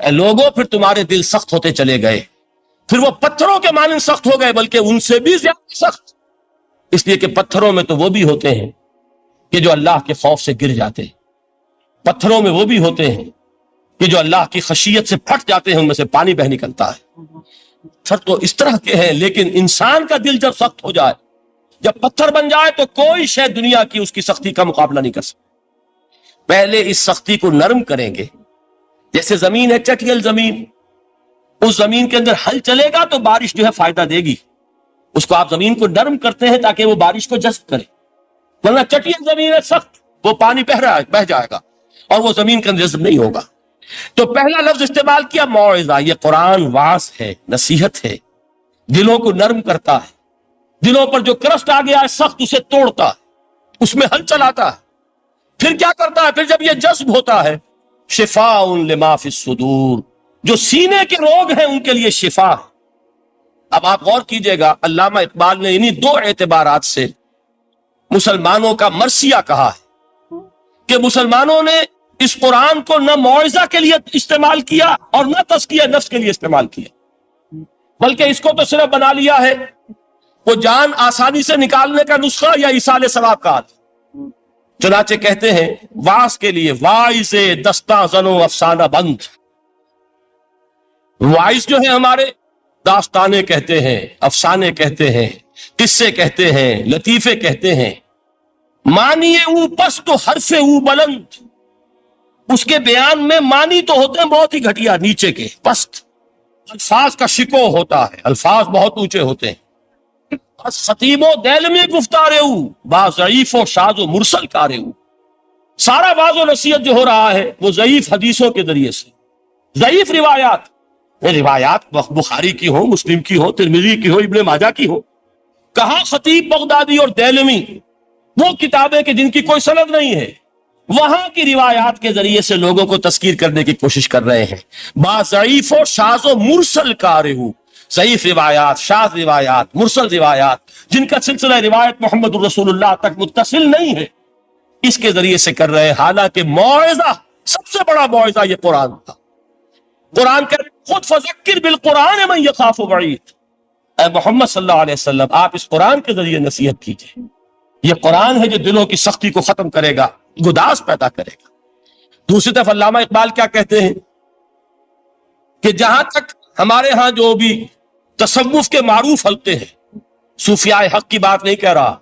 اے لوگوں پھر تمہارے دل سخت ہوتے چلے گئے، پھر وہ پتھروں کے مانند سخت ہو گئے، بلکہ ان سے بھی زیادہ سخت، اس لیے کہ پتھروں میں تو وہ بھی ہوتے ہیں کہ جو اللہ کے خوف سے گر جاتے ہیں، پتھروں میں وہ بھی ہوتے ہیں کہ جو اللہ کی خشیت سے پھٹ جاتے ہیں، ان میں سے پانی بہ نکلتا ہے۔ پتھر تو اس طرح کے ہیں، لیکن انسان کا دل جب سخت ہو جائے، جب پتھر بن جائے، تو کوئی شے دنیا کی اس کی سختی کا مقابلہ نہیں کر سکتی۔ پہلے اس سختی کو نرم کریں گے، جیسے زمین ہے چٹیل زمین، اس زمین کے اندر ہل چلے گا تو بارش جو ہے فائدہ دے گی، اس کو آپ زمین کو نرم کرتے ہیں تاکہ وہ بارش کو جذب کرے، ورنہ چٹیل زمین ہے سخت، وہ پانی بہ جائے گا اور وہ زمین کا جذب نہیں ہوگا۔ تو پہلا لفظ استعمال کیا موعظہ، یہ قرآن واعظ ہے، نصیحت ہے، دلوں کو نرم کرتا ہے، دلوں پر جو کرسٹ آ گیا ہے سخت اسے توڑتا ہے، اس میں ہل چلاتا ہے۔ پھر کیا کرتا ہے؟ پھر جب یہ جذب ہوتا ہے، شفاء لما فی الصدور، جو سینے کے روگ ہیں ان کے لیے شفا ہے۔ اب آپ غور کیجئے گا، علامہ اقبال نے انہی دو اعتبارات سے مسلمانوں کا مرثیہ کہا ہے کہ مسلمانوں نے اس قرآن کو نہ موعظہ کے لیے استعمال کیا اور نہ تزکیہ نفس کے لیے استعمال کیا، بلکہ اس کو تو صرف بنا لیا ہے وہ جان آسانی سے نکالنے کا نسخہ یا ایصال ثواب کا عادت۔ چنانچہ کہتے ہیں واعظ کے لیے واعظ دستاں زن و افسانہ بند، واعظ جو ہے ہمارے داستانے کہتے ہیں، افسانے کہتے ہیں، قصے کہتے ہیں، لطیفے کہتے ہیں، معنی او پست و حرف او بلند، اس کے بیان میں معنی تو ہوتے ہیں بہت ہی گھٹیا، نیچے کے پست، الفاظ کا شکو ہوتا ہے، الفاظ بہت اونچے ہوتے ہیں۔ خطیب و دیلمی گفتارے او با ضعیف و شاذ و مرسل کارے او، سارا واعظ و نصیحت جو ہو رہا ہے وہ ضعیف حدیثوں کے ذریعے سے، ضعیف روایات بخاری کی ہو، مسلم کی ہو، ترمذی کی ہو، ابن ماجہ کی ہو۔ کہاں خطیب بغدادی اور دیلمی، وہ کتابیں کہ جن کی کوئی سند نہیں ہے، وہاں کی روایات کے ذریعے سے لوگوں کو تذکیر کرنے کی کوشش کر رہے ہیں۔ با ضعیف و شاذ و مرسل کارے ہو، ضعیف روایات، شاذ روایات، مرسل روایات، جن کا سلسلہ روایت محمد الرسول اللہ تک متصل نہیں ہے، اس کے ذریعے سے کر رہے ہیں۔ حالانکہ موعظہ، سب سے بڑا موعظہ یہ قرآن تھا۔ قرآن کہ خود فذکر بالقرآن من یخاف وعید، اے محمد صلی اللہ علیہ وسلم آپ اس قرآن کے ذریعے نصیحت کیجئے۔ یہ قرآن ہے جو دلوں کی سختی کو ختم کرے گا، گداز پیدا کرے گا۔ دوسری طرف علامہ اقبال کیا کہتے ہیں کہ جہاں تک ہمارے ہاں جو بھی تصوف کے معروف حلقے ہیں، صوفیاء حق کی بات نہیں کہہ رہا،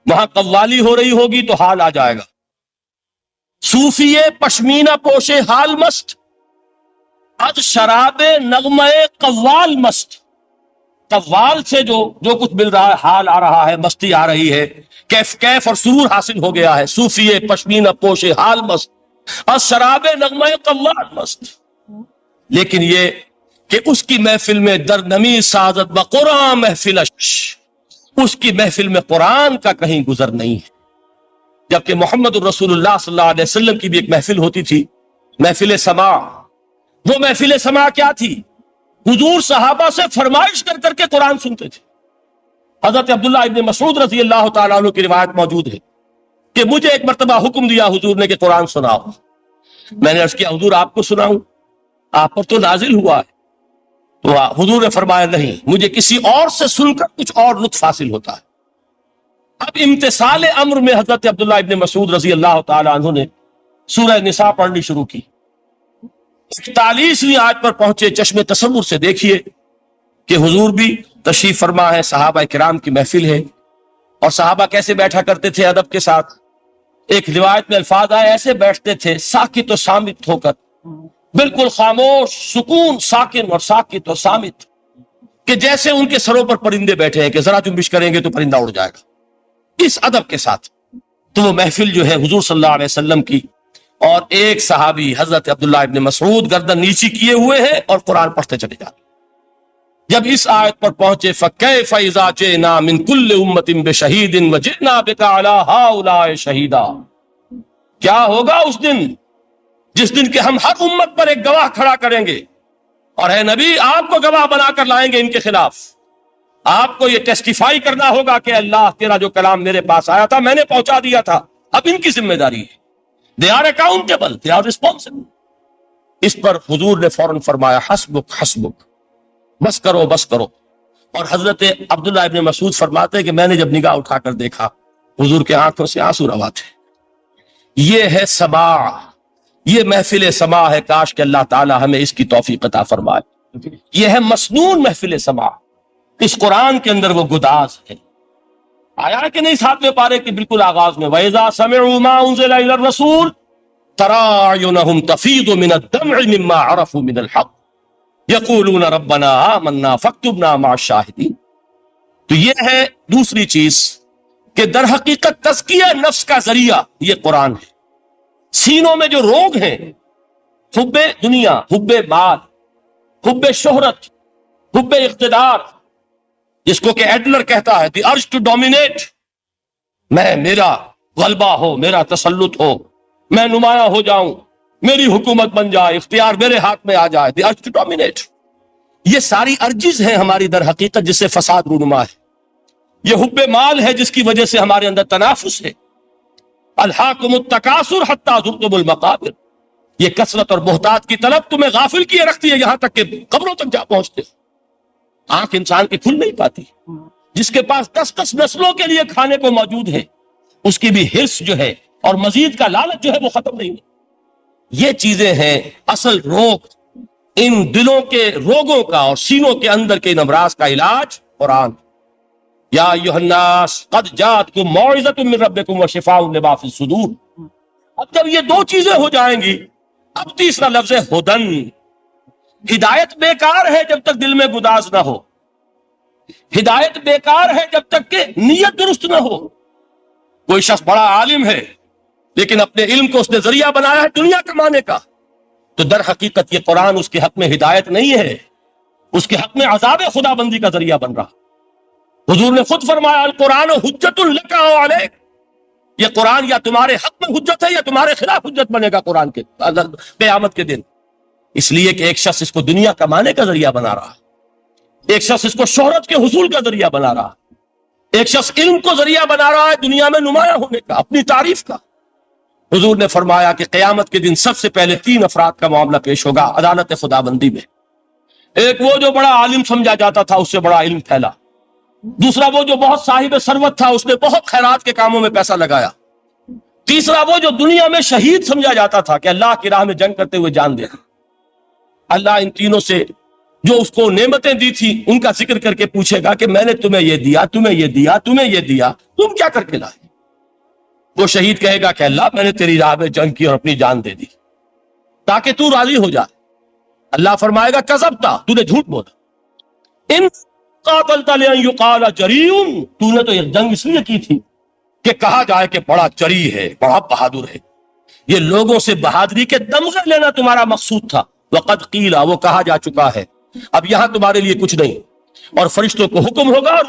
وہاں قوالی ہو رہی ہوگی تو حال آ جائے گا۔ صوفی پشمینہ پوشے حال مست، از شراب نغمہ قوال مست، قوال سے جو کچھ مل رہا ہے، حال آ رہا ہے، مستی آ رہی ہے، کیف اور سرور حاصل ہو گیا ہے۔ صوفی پشمینہ پوشے حال مست، از شراب نغمہ قوال مست۔ لیکن یہ کہ اس کی محفل میں درنمی سازت بقرآن محفلش، اس کی محفل میں قرآن کا کہیں گزر نہیں ہے۔ جبکہ محمد الرسول اللہ صلی اللہ علیہ وسلم کی بھی ایک محفل ہوتی تھی، محفل سماع۔ وہ محفل سماع کیا تھی؟ حضور صحابہ سے فرمائش کر کر کے قرآن سنتے تھے۔ حضرت عبداللہ ابن مسعود رضی اللہ تعالیٰ عنہ کی روایت موجود ہے کہ مجھے ایک مرتبہ حکم دیا حضور نے کہ قرآن سناؤ۔ میں نے عرض کیا حضور آپ کو سناؤں؟ آپ پر تو نازل ہوا ہے۔ تو حضور نے فرمایا نہیں، مجھے کسی اور سے سن کر کچھ اور لطف حاصل ہوتا ہے۔ اب امتثال امر میں حضرت عبداللہ ابن مسعود رضی اللہ تعالیٰ عنہ نے سورہ نساء پڑھنی شروع کی۔ 41ویں آیت پر پہنچے، چشم تصور سے دیکھیے کہ حضور بھی تشریف فرما ہے، صحابہ کرام کی محفل ہے، اور صحابہ کیسے بیٹھا کرتے تھے ادب کے ساتھ۔ ایک روایت میں الفاظ آئے ایسے بیٹھتے تھے ساکت و صامت ہو کر، بالکل خاموش، سکون، ساکن اور ساکت اور صامت، کہ جیسے ان کے سروں پر پرندے بیٹھے ہیں کہ ذرا جنبش کریں گے تو پرندہ اڑ جائے گا، اس ادب کے ساتھ۔ تو وہ محفل جو ہے حضور صلی اللہ علیہ وسلم کی، اور ایک صحابی حضرت عبداللہ ابن مسعود گردن نیچی کیے ہوئے ہیں اور قرآن پڑھتے چلے جاتے۔ جب اس آیت پر پہنچے فَكَيْفَ إِذَا جِئْنَا مِن كُلِّ أُمَّةٍ بِشَهِيدٍ وَجِئْنَا بِكَ عَلَىٰ هَٰؤُلَاءِ شَهِيدًا، کیا ہوگا اس دن جس دن کہ ہم ہر امت پر ایک گواہ کھڑا کریں گے، اور اے نبی آپ کو گواہ بنا کر لائیں گے ان کے خلاف۔ آپ کو یہ ٹیسٹیفائی کرنا ہوگا کہ اللہ تیرا جو کلام میرے پاس آیا تھا میں نے پہنچا دیا تھا، اب ان کی ذمہ داری ہے۔ They are accountable, they are responsible۔ اس پر حضور نے فوراً فرمایا حسبک حسبک، بس کرو بس کرو۔ اور حضرت عبداللہ ابن مسعود فرماتے ہیں کہ میں نے جب نگاہ اٹھا کر دیکھا حضور کے آنکھوں سے آنسو روا تھے۔ یہ ہے سماع، یہ محفل سماع ہے، کاش کہ اللہ تعالی ہمیں اس کی توفیق عطا فرمائے۔ یہ ہے مسنون محفل سماع، اس قرآن کے اندر وہ گداز ہے۔ آیا کہ نہیں 7ویں پارے کے بالکل آغاز میں وَإِذَا سَمِعُوا مَا أُنزِلَ إِلَى الرَّسُولِ تَرَىٰ أَعْيُنَهُمْ تَفِيضُ مِنَ الدَّمْعِ مِمَّا عَرَفُوا مِنَ الْحَقِّ يَقُولُونَ رَبَّنَا آمَنَّا فَاكْتُبْنَا مَعَ الشَّاهِدِينَ۔ تو یہ ہے دوسری چیز کہ در حقیقت تزکیہ نفس کا ذریعہ یہ قرآن ہے۔ سینوں میں جو روگ ہیں، حب دنیا، حب مال، حب شہرت، حب اقتدار، جس کو کہ ایڈلر کہتا ہے دی ارج ٹو ڈومینیٹ، میرا غلبہ ہو، میرا تسلط ہو، میں نمایاں ہو جاؤں، میری حکومت بن جائے، اختیار میرے ہاتھ میں آ جائے، دی ارج ٹو ڈومینیٹ۔ یہ ساری ارجز ہیں ہماری در حقیقت جس سے فساد رونما ہے۔ یہ حب مال ہے جس کی وجہ سے ہمارے اندر تنافس ہے۔ الہاکم التکاثر حتی زرتم المقابر، یہ کثرت اور بہتات کی طلب تمہیں غافل کیے رکھتی ہے یہاں تک کہ قبروں تک جا پہنچتے ہو۔ آنکھ انسان کی کھل نہیں پاتی، جس کے پاس 10 نسلوں کے لیے کھانے کو موجود ہے، اس کی بھی حرص جو ہے اور مزید کا لالچ جو ہے وہ ختم نہیں ہے۔ یہ چیزیں ہیں اصل روگ، ان دلوں کے روگوں کا اور سینوں کے اندر کے ان امراض کا علاج قرآن۔ یا ایھا الناس قد جاءتکم موعظۃ من ربکم وشفاء لما فی الصدور۔ اب جب یہ دو چیزیں ہو جائیں گی، اب تیسرا لفظ ہے ہدن۔ ہدایت بیکار ہے جب تک دل میں گداز نہ ہو، ہدایت بیکار ہے جب تک کہ نیت درست نہ ہو۔ کوئی شخص بڑا عالم ہے لیکن اپنے علم کو اس نے ذریعہ بنایا ہے دنیا کمانے کا، تو در حقیقت یہ قرآن اس کے حق میں ہدایت نہیں ہے، اس کے حق میں عذاب خدا بندی کا ذریعہ بن رہا۔ حضور نے خود فرمایا القرآن حجت لک و علیک، یہ قرآن یا تمہارے حق میں حجت ہے یا تمہارے خلاف حجت بنے گا قرآن کے قیامت کے دن۔ اس لیے کہ ایک شخص اس کو دنیا کمانے کا ذریعہ بنا رہا، ایک شخص اس کو شہرت کے حصول کا ذریعہ بنا رہا، ایک شخص علم کو ذریعہ بنا رہا ہے دنیا میں نمایاں ہونے کا، اپنی تعریف کا۔ حضور نے فرمایا کہ قیامت کے دن سب سے پہلے 3 افراد کا معاملہ پیش ہوگا عدالت خدا بندی میں۔ ایک وہ جو بڑا عالم سمجھا جاتا تھا، اس سے بڑا علم پھیلا۔ دوسرا وہ جو بہت صاحب ثروت تھا، اس نے بہت خیرات کے کاموں میں پیسہ لگایا۔ تیسرا وہ جو دنیا میں شہید سمجھا جاتا تھا کہ اللہ کی راہ میں جنگ کرتے ہوئے جان دے۔ اللہ ان تینوں سے جو اس کو نعمتیں دی تھی ان کا ذکر کر کے پوچھے گا کہ میں نے تمہیں یہ دیا، تمہیں یہ دیا، تمہیں یہ دیا، تم کیا کر کے لائے؟ وہ شہید کہے گا کہ اللہ میں نے تیری راہ میں جنگ کی اور اپنی جان دے دی تاکہ تو راضی ہو جائے۔ اللہ فرمائے گا کذبتا، تو نے جھوٹ بولا، ان قاتلت لئن یقال جریء، تو نے تو یہ جنگ اس لیے کی تھی کہ کہا جائے کہ بڑا جری ہے، بڑا بہادر ہے۔ یہ لوگوں سے بہادری کے تمغے لینا تمہارا مقصود تھا۔ وقد قیل، وہ کہا جا چکا ہے، اب یہاں تمہارے لیے کچھ نہیں۔ اور فرشتوں کو حکم ہوگا اور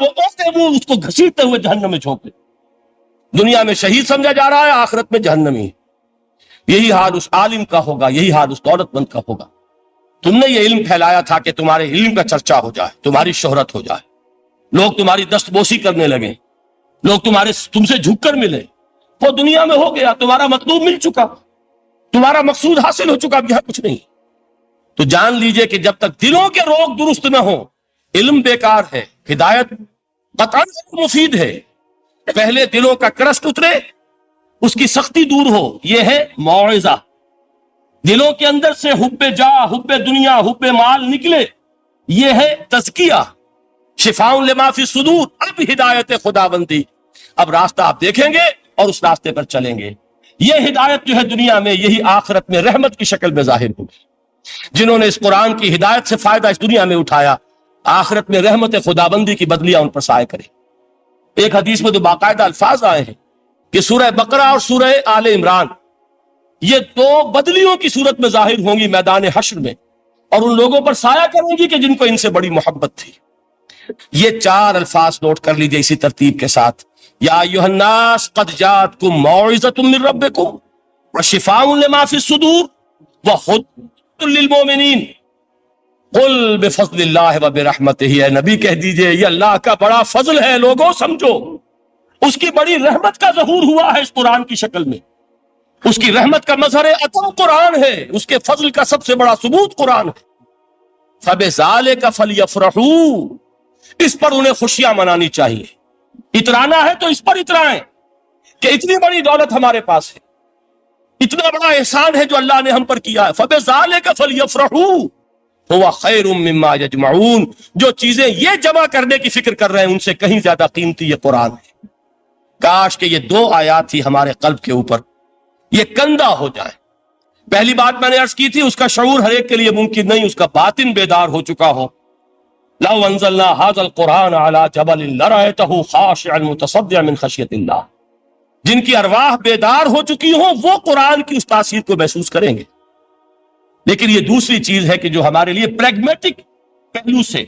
وہ اس کو گھسیٹتے ہوئے جہنم میں جھونک دیں۔ دنیا میں شہید سمجھا جا رہا ہے، آخرت میں جہنمی ہے۔ یہی حال اس عالم کا ہوگا، یہی حال اس دولت مند کا ہوگا۔ تم نے یہ علم پھیلایا تھا کہ تمہارے علم کا چرچا ہو جائے، تمہاری شہرت ہو جائے، لوگ تمہاری دستبوسی کرنے لگے، لوگ تم سے جھک کر ملے۔ وہ دنیا میں ہو گیا، تمہارا مطلوب مل چکا، تمہارا مقصود حاصل ہو چکا، اب یہاں کچھ نہیں۔ تو جان لیجئے کہ جب تک دلوں کے روگ درست نہ ہوں، علم بیکار ہے، ہدایت قطعاً مفید ہے۔ پہلے دلوں کا کرسٹ اترے، اس کی سختی دور ہو، یہ ہے موعظہ۔ دلوں کے اندر سے حب جاہ، حب دنیا، حب مال نکلے، یہ ہے تزکیہ۔ شفاء لما فی الصدور، اب ہدایت خدا بندی، اب راستہ آپ دیکھیں گے اور اس راستے پر چلیں گے۔ یہ ہدایت جو ہے دنیا میں، یہی آخرت میں رحمت کی شکل میں ظاہر ہوگی۔ جنہوں نے اس قرآن کی ہدایت سے فائدہ اس دنیا میں اٹھایا، آخرت میں رحمت خدا بندی کی بدلیاں ان پر سایہ کرے۔ ایک حدیث میں تو باقاعدہ الفاظ آئے ہیں کہ سورہ بقرہ اور سورہ آل عمران یہ 2 بدلیوں کی صورت میں ظاہر ہوں گی میدان حشر میں، اور ان لوگوں پر سایہ کریں گی کہ جن کو ان سے بڑی محبت تھی۔ یہ 4 الفاظ نوٹ کر لیجئے اسی ترتیب کے ساتھ۔ یا ایھا الناس قد جاءتکم موعظۃ من ربکم وشفاء لما فی الصدور وہدی للمؤمنین قل بفضل اللہ وبرحمتہ، اے نبی کہہ دیجئے یہ اللہ کا بڑا فضل ہے، لوگوں سمجھو، اس کی بڑی رحمت کا ظہور ہوا ہے اس قرآن کی شکل میں۔ اس کی رحمت کا مظہر عطم قرآن ہے، اس کے فضل کا سب سے بڑا ثبوت قرآن ہے۔ فَبِذَالِكَ فَلْيَفْرَحُوا، اس پر انہیں خوشیاں منانی چاہیے۔ اترانا ہے تو اس پر اترائیں کہ اتنی بڑی دولت ہمارے پاس ہے، اتنا بڑا احسان ہے جو اللہ نے ہم پر کیا ہے۔ فَبِذَالِكَ فَلْيَفْرَحُوا هُوَ خَيْرٌ مِّمَّا يَجْمَعُونَ، جو چیزیں یہ جمع کرنے کی فکر کر رہے ہیں ان سے کہیں زیادہ قیمتی یہ قرآن ہے۔ کاش کہ یہ دو آیات ہی ہمارے قلب کے اوپر یہ کندہ ہو جائے۔ پہلی بات میں نے عرض کی تھی، اس کا شعور ہر ایک کے لیے ممکن نہیں، اس کا باطن بیدار ہو چکا ہو۔ لو انزلنا هذا القرآن على جبل لرأيته خاشعا متصدعا من خشية اللہ، جن کی ارواح بیدار ہو چکی ہوں وہ قرآن کی اس تاثیر کو محسوس کریں گے۔ لیکن یہ دوسری چیز ہے کہ جو ہمارے لیے پریگمیٹک پہلو سے،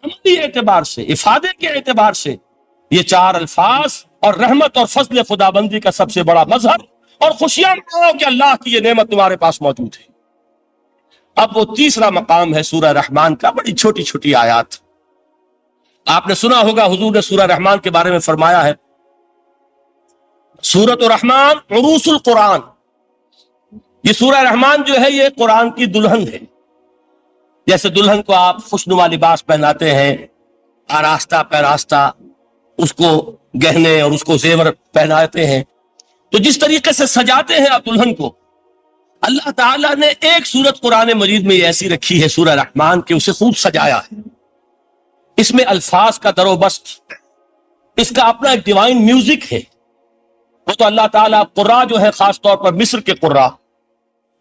عملی اعتبار سے، افادے کے اعتبار سے یہ چار الفاظ اور رحمت اور فضل خدابندی کا سب سے بڑا مظہر، اور خوشیاں مناؤ کہ اللہ کی یہ نعمت تمہارے پاس موجود ہے۔ اب وہ تیسرا مقام ہے سورہ رحمان کا، بڑی چھوٹی چھوٹی آیات۔ آپ نے سنا ہوگا حضور نے سورہ رحمان کے بارے میں فرمایا ہے، سورۃ الرحمان عروس القرآن، یہ سورہ رحمان جو ہے یہ قرآن کی دلہن ہے۔ جیسے دلہن کو آپ خوشنما لباس پہناتے ہیں، آراستہ پیراستہ اس کو گہنے اور اس کو زیور پہناتے ہیں، تو جس طریقے سے سجاتے ہیں آپ دلہن کو، اللہ تعالیٰ نے ایک سورت قرآن مجید میں یہ ایسی رکھی ہے سورہ رحمان کہ اسے خوب سجایا ہے۔ اس میں الفاظ کا در و بست، اس کا اپنا ایک ڈیوائن میوزک ہے۔ وہ تو اللہ تعالیٰ قراء جو ہے، خاص طور پر مصر کے قراء،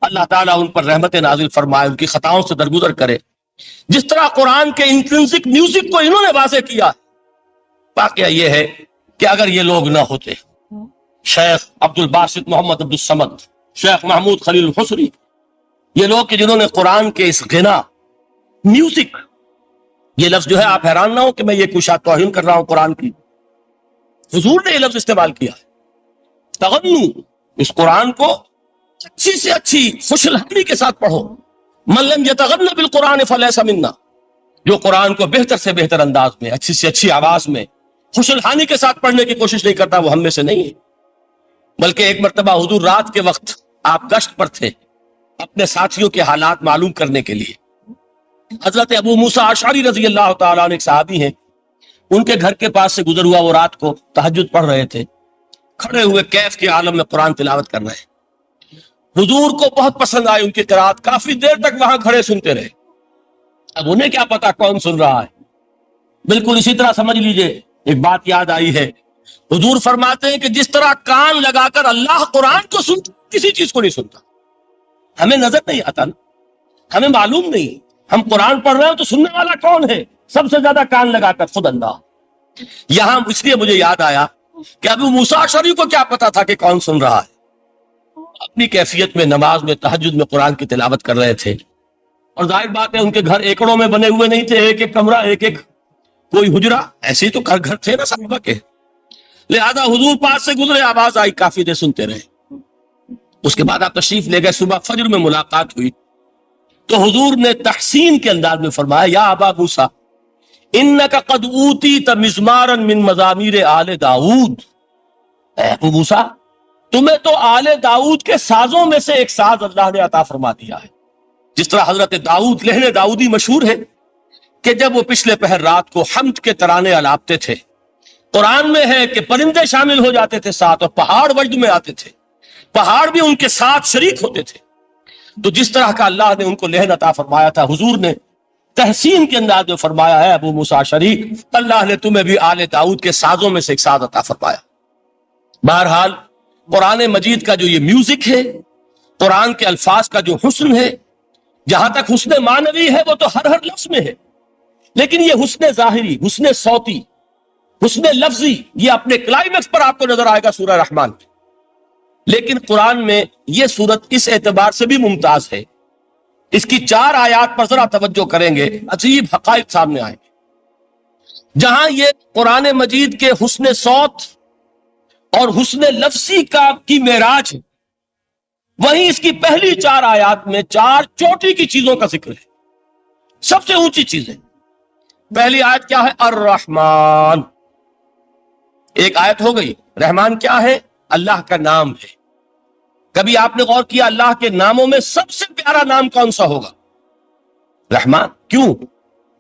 اللہ تعالیٰ ان پر رحمت نازل فرمائے، ان کی خطاؤں سے درگزر کرے۔ جس طرح قرآن کے انٹرنسک میوزک کو انہوں نے واضح کیا، واقعہ یہ ہے کہ اگر یہ لوگ نہ ہوتے، شیخ عبد الباسط محمد عبد الصمد، شیخ محمود خلیل الحصری، یہ لوگ کہ جنہوں نے قرآن کے اس غنا، میوزک، یہ لفظ جو ہے آپ حیران نہ ہو کہ میں یہ کچھ توہین کر رہا ہوں قرآن کی، حضور نے یہ لفظ استعمال کیا ہے، تغنو، اس قرآن کو اچھی سے اچھی خوش الحقی کے ساتھ پڑھو۔ من لم یتغن بالقرآن فلیس منا، جو قرآن کو بہتر سے بہتر انداز میں، اچھی سے اچھی آواز میں، خوش الحانی کے ساتھ پڑھنے کی کوشش نہیں کرتا، وہ ہم میں سے نہیں ہے۔ بلکہ ایک مرتبہ حضور رات کے وقت آپ گشت پر تھے اپنے ساتھیوں کے حالات معلوم کرنے کے لیے۔ حضرت ابو موسیٰ اشعری رضی اللہ تعالیٰ عنہ ایک صحابی ہیں، ان کے گھر کے پاس سے گزر ہوا، وہ رات کو تہجد پڑھ رہے تھے، کھڑے ہوئے کیف کے عالم میں قرآن تلاوت کر رہے ہیں۔ حضور کو بہت پسند آئی ان کی قرات، کافی دیر تک وہاں کھڑے سنتے رہے۔ اب انہیں کیا پتا کون سن رہا ہے۔ بالکل اسی طرح سمجھ لیجئے ایک بات یاد آئی ہے، حضور فرماتے ہیں کہ جس طرح کان لگا کر اللہ قرآن کو سنتا، کسی چیز کو نہیں سنتا۔ ہمیں نظر نہیں آتا نا، ہمیں معلوم نہیں، ہم قرآن پڑھ رہے ہیں تو سننے والا کون ہے؟ سب سے زیادہ کان لگا کر خود اللہ۔ یہاں اس لیے مجھے یاد آیا کہ ابو موسیٰ اشعری کو کیا پتا تھا کہ کون سن رہا ہے۔ اپنی کیفیت میں نماز میں تہجد میں قرآن کی تلاوت کر رہے تھے، اور ظاہر بات ہے ان کے گھر ایکڑوں میں بنے ہوئے نہیں تھے، ایک ایک کمرہ، ایک ایک کوئی حجرہ، ایسے ہی تو گھر تھے نا صحابہ کے۔ لہذا حضور پاس سے گزرے، آواز آئی، کافی دیر سنتے رہے۔ اس کے بعد آپ تشریف لے گئے، صبح فجر میں ملاقات ہوئی تو حضور نے تحسین کے انداز میں فرمایا، یا ابا موسیٰ انک قد اوتیت مزمارا من مزامیر آل داؤد، اے ابو موسیٰ تمہیں تو آل داؤد کے سازوں میں سے ایک ساز اللہ نے عطا فرما دیا ہے۔ جس طرح حضرت داؤد، لہن داؤدی مشہور ہے کہ جب وہ پچھلے پہر رات کو حمد کے ترانے الاپتے تھے، قرآن میں ہے کہ پرندے شامل ہو جاتے تھے ساتھ، اور پہاڑ وجد میں آتے تھے، پہاڑ بھی ان کے ساتھ شریک ہوتے تھے۔ تو جس طرح کا اللہ نے ان کو لہن عطا فرمایا تھا، حضور نے تحسین کے انداز میں فرمایا ہے، ابو موسیٰ اشعری اللہ نے تمہیں بھی آل داؤد کے سازوں میں سے ایک ساز عطا فرمایا۔ بہرحال قرآن مجید کا جو یہ میوزک ہے، قرآن کے الفاظ کا جو حسن ہے، جہاں تک حسن معنوی ہے وہ تو ہر لفظ میں ہے، لیکن یہ حسن ظاہری، حسن صوتی، حسن لفظی، یہ اپنے کلائمیکس پر آپ کو نظر آئے گا سورہ رحمان میں۔ لیکن قرآن میں یہ سورت اس اعتبار سے بھی ممتاز ہے، اس کی 4 آیات پر ذرا توجہ کریں گے، عجیب حقائق سامنے آئیں گے۔ جہاں یہ قرآن مجید کے حسن صوت اور حسن لفظی کی معراج ہے، وہیں اس کی پہلی 4 آیات میں 4 چوٹی کی چیزوں کا ذکر ہے، سب سے اونچی چیزیں۔ پہلی آیت کیا ہے؟ الرحمن، ایک آیت ہو گئی۔ رحمان کیا ہے؟ اللہ کا نام ہے۔ کبھی آپ نے غور کیا اللہ کے ناموں میں سب سے پیارا نام کون سا ہوگا؟ رحمان. کیوں؟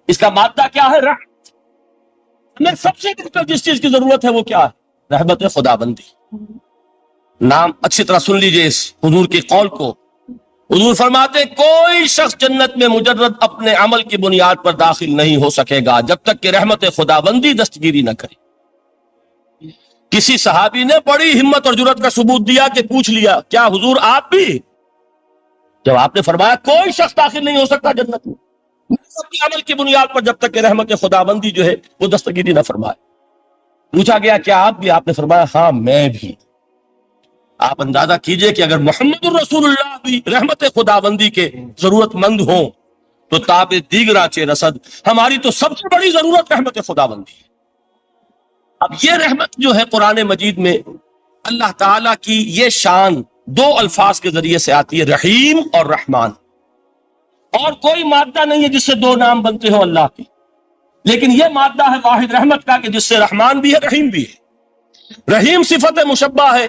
اس کا مادہ کیا ہے؟ رحمت. ہمیں سب سے بہتر جس چیز کی ضرورت ہے وہ کیا ہے؟ رحمت خدا بندی. نام اچھی طرح سن لیجئے اس حضور کے قول کو. حضور فرماتے ہیں کوئی شخص جنت میں مجرد اپنے عمل کی بنیاد پر داخل نہیں ہو سکے گا جب تک کہ رحمت خدا بندی دستگیری نہ کرے. کسی صحابی نے بڑی ہمت اور جرات کا ثبوت دیا کہ پوچھ لیا کیا حضور آپ بھی؟ جب آپ نے فرمایا کوئی شخص داخل نہیں ہو سکتا جنت میں اپنے عمل کی بنیاد پر جب تک کہ رحمت خدا بندی جو ہے وہ دستگیری نہ فرمائے. پوچھا گیا کیا آپ بھی؟ آپ نے فرمایا ہاں میں بھی. آپ اندازہ کیجئے کہ اگر محمد الرسول اللہ بھی رحمت خدا بندی کے ضرورت مند ہوں تو تاب دیگرہ چے رسد ہماری تو سب سے بڑی ضرورت رحمت خدا بندی ہے. اب یہ رحمت جو ہے قرآن مجید میں اللہ تعالیٰ کی یہ شان دو الفاظ کے ذریعے سے آتی ہے، رحیم اور رحمان. اور کوئی مادہ نہیں ہے جس سے دو نام بنتے ہوں اللہ کے، لیکن یہ مادہ ہے واحد رحمت کا کہ جس سے رحمان بھی ہے رحیم بھی ہے. رحیم صفت مشبہ ہے،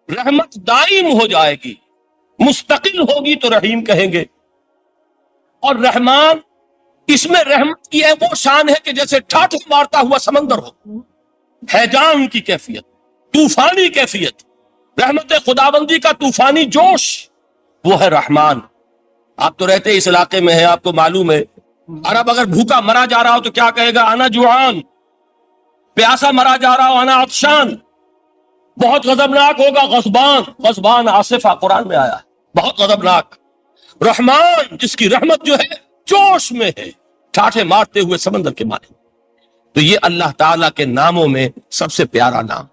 رحمت دائم ہو جائے گی، مستقل ہوگی تو رحیم کہیں گے. اور رحمان اس میں رحمت کی ہے وہ شان ہے کہ جیسے ٹھاٹھ مارتا ہوا سمندر ہو، ہیجان کی کیفیت، طوفانی کیفیت، رحمت خداوندی کا طوفانی جوش، وہ ہے رحمان. آپ تو رہتے اس علاقے میں ہیں، آپ کو معلوم ہے عرب اگر بھوکا مرا جا رہا ہو تو کیا کہے گا؟ انا جوعان. پیاسا مرا جا رہا ہو انا عطشان. بہت غضبناک ہوگا غضبان. غضبان آصفہ قرآن میں آیا ہے، بہت غضبناک. رحمان جس کی رحمت جو ہے جوش میں ہے، ٹھاٹھے مارتے ہوئے سمندر کے مانے. تو یہ اللہ تعالیٰ کے ناموں میں سب سے پیارا نام.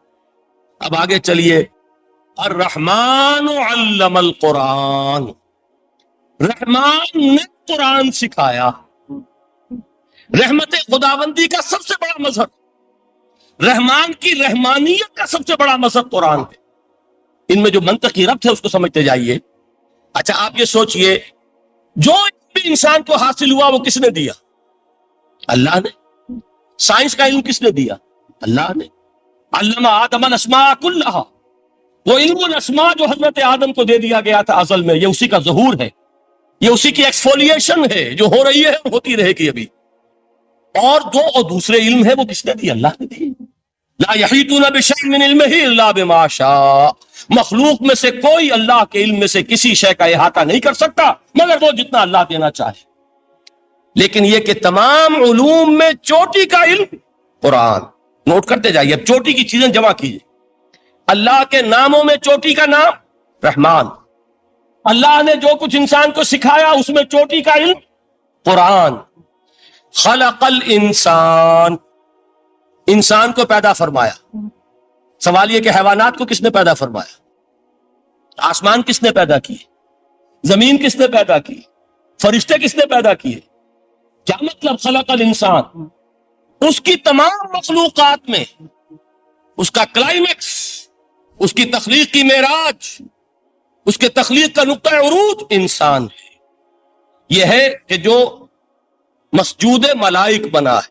اب آگے چلیے. الرحمن علم القرآن، رحمان نے قرآن سکھایا. رحمت خداوندی کا سب سے بڑا مظہر، رحمان کی رحمانیت کا سب سے بڑا مظہر قرآن ہے. ان میں جو منطقی ربط ہے اس کو سمجھتے جائیے. اچھا آپ یہ سوچئے جو بھی انسان کو حاصل ہوا وہ کس نے دیا؟ اللہ نے. سائنس کا علم کس نے دیا؟ اللہ نے. علم آدم الاسماء کلہا، وہ علم الاسماء جو حضرت آدم کو دے دیا گیا تھا ازل میں، یہ اسی کا ظہور ہے، یہ اسی کی ایکسفولیشن ہے جو ہو رہی ہے ہوتی رہے گی ابھی. اور دوسرے علم ہے وہ کس نے دیا؟ اللہ نے دی. لا یحیطون بشیء من علمہ الا بما شاء. مخلوق میں سے کوئی اللہ کے علم میں سے کسی شے کا احاطہ نہیں کر سکتا مگر وہ جتنا اللہ دینا چاہے. لیکن یہ کہ تمام علوم میں چوٹی کا علم قرآن. نوٹ کرتے جائیے، اب چوٹی کی چیزیں جمع کیجیے. اللہ کے ناموں میں چوٹی کا نام رحمان. اللہ نے جو کچھ انسان کو سکھایا اس میں چوٹی کا علم قرآن. خلق الانسان، انسان کو پیدا فرمایا. سوال یہ کہ حیوانات کو کس نے پیدا فرمایا؟ آسمان کس نے پیدا کیے؟ زمین کس نے پیدا کی؟ فرشتے کس نے پیدا کیے؟ کیا مطلب خلق الانسان؟ اس کی تمام مخلوقات میں اس کا کلائمیکس، اس کی تخلیق کی معراج، اس کے تخلیق کا نقطہ عروج انسان ہے. یہ ہے کہ جو مسجود ملائک بنا ہے.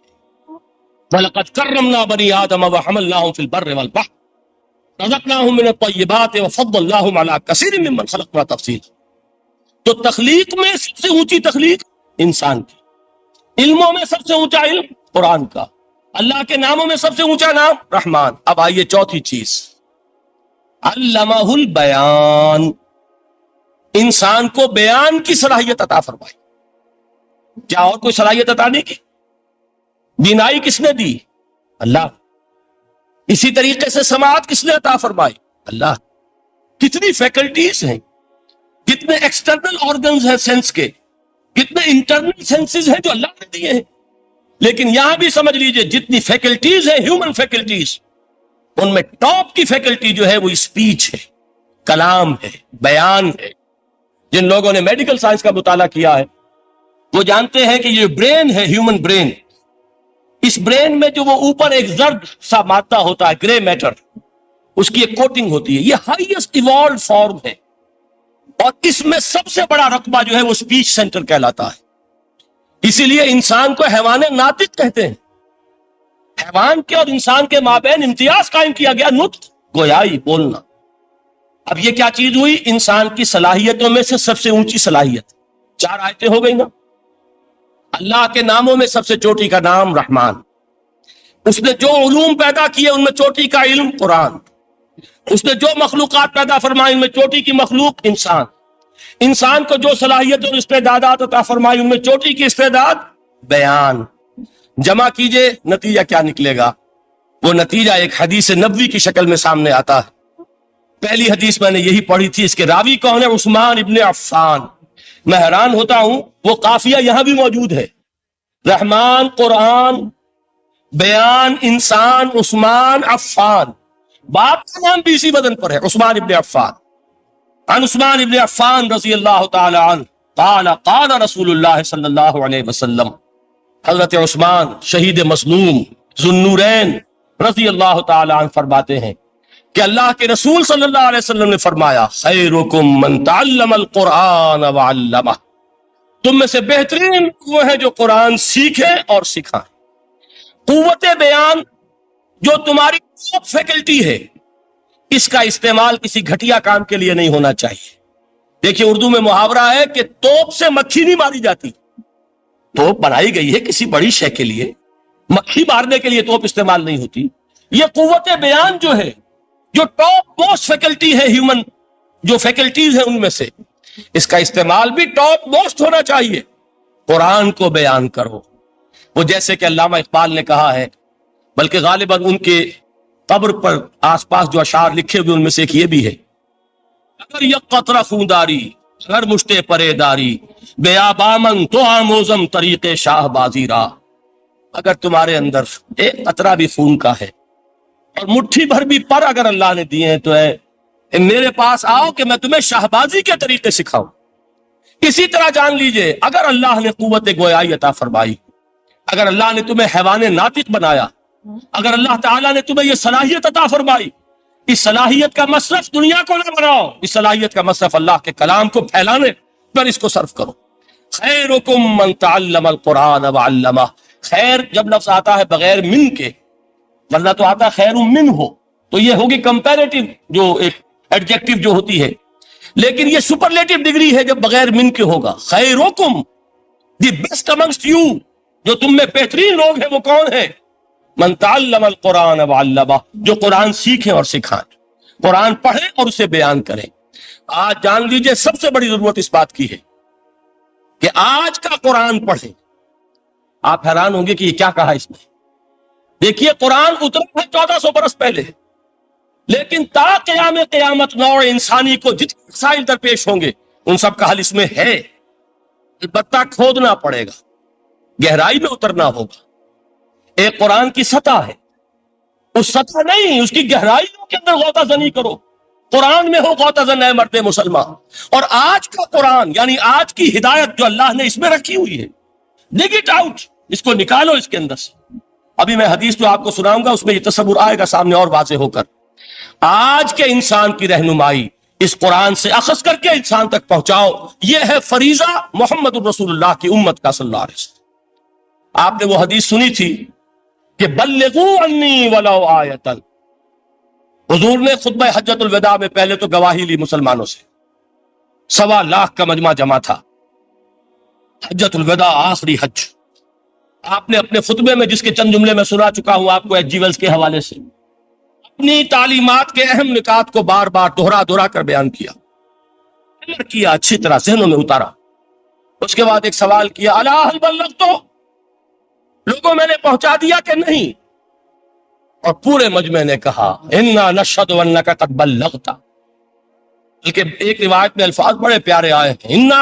وَلَقَدْ كَرَّمْنَا بَنِي آدَمَ وَحَمَلْنَاهُمْ فِي الْبَرِّ وَالْبَحْرِ رَزَقْنَاهُمْ مِنَ الطَّيِّبَاتِ وَفَضَّلْنَاهُمْ عَلَىٰ كَثِيرٍ مِّمَّنْ خَلَقْنَا تَفْضِيلًا. تو تخلیق میں سب سے اونچی تخلیق انسان کی، علموں میں سب سے اونچا علم قرآن کا، اللہ کے ناموں میں سب سے اونچا نام رحمان. اب آئیے چوتھی چیز، علمہ البیان، انسان کو بیان کی صلاحیت عطا فرمائی. کیا اور کوئی صلاحیت عطا نہیں کی؟ بینائی کس نے دی؟ اللہ. اسی طریقے سے سماعت کس نے عطا فرمائی؟ اللہ. کتنی فیکلٹیز ہیں، کتنے ایکسٹرنل آرگنز ہیں سینس کے، کتنے انٹرنل سینسز ہیں جو اللہ نے دیے ہیں. لیکن یہاں بھی سمجھ لیجئے جتنی فیکلٹیز ہیں ہیومن فیکلٹیز، ان میں ٹاپ کی فیکلٹی جو ہے وہ اسپیچ ہے، کلام ہے، بیان ہے. جن لوگوں نے میڈیکل سائنس کا مطالعہ کیا ہے وہ جانتے ہیں کہ یہ برین ہے، ہیومن برین، اس برین میں جو وہ اوپر ایک زرد سا مادہ ہوتا ہے، گرے میٹر، اس کی ایک کوٹنگ ہوتی ہے، یہ ہائیسٹ ایوالوڈ فارم ہے. اور اس میں سب سے بڑا رقبہ جو ہے وہ اسپیچ سینٹر کہلاتا ہے. اسی لیے انسان کو حیوان ناطق کہتے ہیں. حیوان کے اور انسان کے مابین امتیاز قائم کیا گیا، نطق، گویائی، بولنا. اب یہ کیا چیز ہوئی؟ انسان کی صلاحیتوں میں سے سب سے اونچی صلاحیت، 4 آیتیں ہو گئی نا۔ اللہ کے ناموں میں سب سے چوٹی کا نام رحمان، اس نے جو علوم پیدا کیے ان میں چوٹی کا علم قرآن، اس نے جو مخلوقات پیدا فرمائی ان میں چوٹی کی مخلوق انسان، انسان کو جو صلاحیت اور استعدادات عطا فرمائی ان میں چوٹی کی استعداد بیان۔ جمع کیجئے نتیجہ کیا نکلے گا؟ وہ نتیجہ ایک حدیث نبوی کی شکل میں سامنے آتا ہے۔ پہلی حدیث میں نے یہی پڑھی تھی، اس کے راوی کون ہے؟ عثمان ابن عفان۔ میں حیران ہوتا ہوں وہ قافیہ یہاں بھی موجود ہے، رحمان، قرآن، بیان، انسان، عثمان، عفان، باپ کا نام بھی اسی وزن پر ہے، عثمان ابن عفان۔ عن عثمان ابن عفان رضی اللہ تعالی عنہ قال قال رسول اللہ صلی اللہ علیہ وسلم، حضرت عثمان شہید مظلوم ذو النورین رضی اللہ تعالی عنہ فرماتے ہیں کہ اللہ کے رسول صلی اللہ علیہ وسلم نے فرمایا، خیرکم من تعلم القرآن وعلمہ، تم میں سے بہترین وہ ہے جو قرآن سیکھے اور سکھائیں۔ قوت بیان جو تمہاری فیکلٹی ہے، اس کا استعمال کسی گھٹیا کام کے لیے نہیں ہونا چاہیے۔ دیکھیے اردو میں محاورہ ہے کہ توپ سے مکھی نہیں ماری جاتی، توپ بنائی گئی ہے کسی بڑی شے کے لیے، مکھی مارنے کے لیے توپ استعمال نہیں ہوتی۔ یہ قوت بیان جو ہے، جو ٹاپ موسٹ فیکلٹی ہے ہیومن جو فیکلٹیز ہیں ان میں سے، اس کا استعمال بھی ٹاپ موسٹ ہونا چاہیے۔ قرآن کو بیان کرو، وہ جیسے کہ علامہ اقبال نے کہا ہے، بلکہ غالباً ان کے قبر پر آس پاس جو اشعار لکھے ہوئے ان میں سے ایک یہ بھی ہے، اگر یک قطرہ خونداری اگر مشتے پرے داری بیابامن تو آموزم طریق شاہ بازی را، اگر تمہارے اندر ایک قطرہ بھی خون کا ہے اور مٹھی بھر بھی پر اگر اللہ نے دیے ہیں تو میرے پاس آؤ کہ میں تمہیں شاہبازی کے طریقے سکھاؤں۔ اسی طرح جان لیجئے اگر اللہ نے قوت گویائی عطا فرمائی، اگر اللہ نے تمہیں حیوان ناطق بنایا، اگر اللہ تعالیٰ نے تمہیں یہ صلاحیت عطا فرمائی، اس صلاحیت کا مصرف دنیا کو نہ بناؤ، اس صلاحیت کا مصرف اللہ کے کلام کو پھیلانے پر اس کو صرف کرو۔ خیرکم من تعلم القرآن وعلمہ، خیر جب لفظ آتا ہے بغیر من کے، ورنہ تو آتا ہے خیر من ہو، تو یہ ہوگی کمپیریٹیو جو ایک ایڈجیکٹیو جو ہوتی ہے، لیکن یہ سپرلیٹیو ڈگری ہے جب بغیر من کے ہوگا۔ خیرکم، دی بیسٹ امنگسٹ یو، جو تم میں بہترین لوگ ہیں وہ کون ہیں؟ من تعلم القرآن وعلمہ، جو قرآن سیکھیں اور سکھائیں، قرآن پڑھیں اور اسے بیان کریں۔ آج جان لیجئے سب سے بڑی ضرورت اس بات کی ہے کہ آج کا قرآن پڑھیں۔ آپ حیران ہوں گے کہ یہ کیا کہا اس میں؟ دیکھیے قرآن اترا ہے 1400 برس پہلے، لیکن تا قیام قیامت نوع انسانی کو جتنے مسائل درپیش ہوں گے ان سب کا حل اس میں ہے، البتہ کھودنا پڑے گا، گہرائی میں اترنا ہوگا۔ ایک قرآن کی سطح ہے، اس سطح نہیں، اس کی گہرائیوں کے اندر غوطہ زنی کرو۔ قرآن میں ہو غوطہ زن اے مرد مسلمان، اور آج کا قرآن یعنی آج کی ہدایت جو اللہ نے اس میں رکھی ہوئی ہے، ڈگ اٹ آؤٹ، اس کو نکالو اس کے اندر سے۔ ابھی میں حدیث جو آپ کو سناؤں گا اس میں یہ تصور آئے گا سامنے اور واضح ہو کر۔ آج کے انسان کی رہنمائی اس قرآن سے اخذ کر کے انسان تک پہنچاؤ، یہ ہے فریضہ محمد الرسول اللہ کی امت کا صلی اللہ علیہ وسلم۔ آپ نے وہ حدیث سنی تھی کہ بلغوا انی ولو آیۃ، حضور نے خطبہ حجۃ الوداع میں پہلے تو گواہی لی مسلمانوں سے، 1.25 لاکھ کا مجمع جمع تھا، حجۃ الوداع آخری حج۔ آپ نے اپنے خطبے میں جس کے چند جملے میں سنا چکا ہوں آپ کو ایچ جی ویلز کے حوالے سے، اپنی تعلیمات کے اہم نکات کو بار بار دہرا کر بیان کیا، اچھی طرح ذہنوں میں اتارا۔ اس کے بعد ایک سوال کیا، الا هل بلغت، لوگوں میں نے پہنچا دیا کہ نہیں؟ اور پورے مجمع نے کہا انا نشهد انک قد بلغت، بلکہ ایک روایت میں الفاظ بڑے پیارے آئے ہیں، انا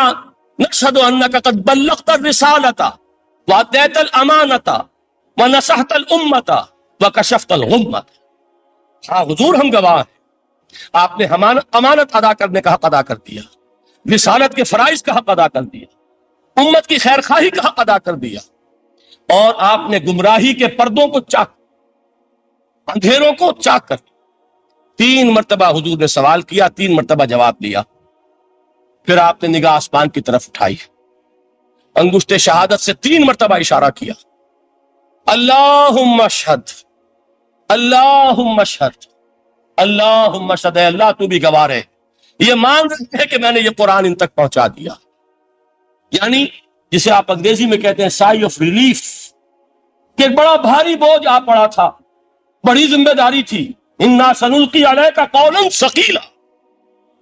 نشهد انک قد بلغت الرسالۃ وأديت الأمانة ونصحت الأمة وكشفت الغمة۔ ہاں حضور ہم گواہ ہیں، آپ نے امانت ادا کرنے کا حق ادا کر دیا، رسالت کے فرائض کا حق ادا کر دیا، امت کی خیر خواہی کا حق ادا کر دیا، اور آپ نے گمراہی کے پردوں کو چاک، اندھیروں کو چاک کر دیا۔ 3 مرتبہ حضور نے سوال کیا، 3 مرتبہ جواب دیا، پھر آپ نے نگاہ آسمان کی طرف اٹھائی، انگشت شہادت سے 3 مرتبہ اشارہ کیا، اللہم اشہد، اللہم اشہد، اللہم اشہد، اے اللہ تو بھی گواہ ہے یہ مان رہے ہیں کہ میں نے یہ قرآن ان تک پہنچا دیا، یعنی جسے آپ انگریزی میں کہتے ہیں سائی آف ریلیف، کہ ایک بڑا بھاری بوجھ آپ پڑا تھا، بڑی ذمہ داری تھی، انا سنلقی علیک قولا ثقیلا،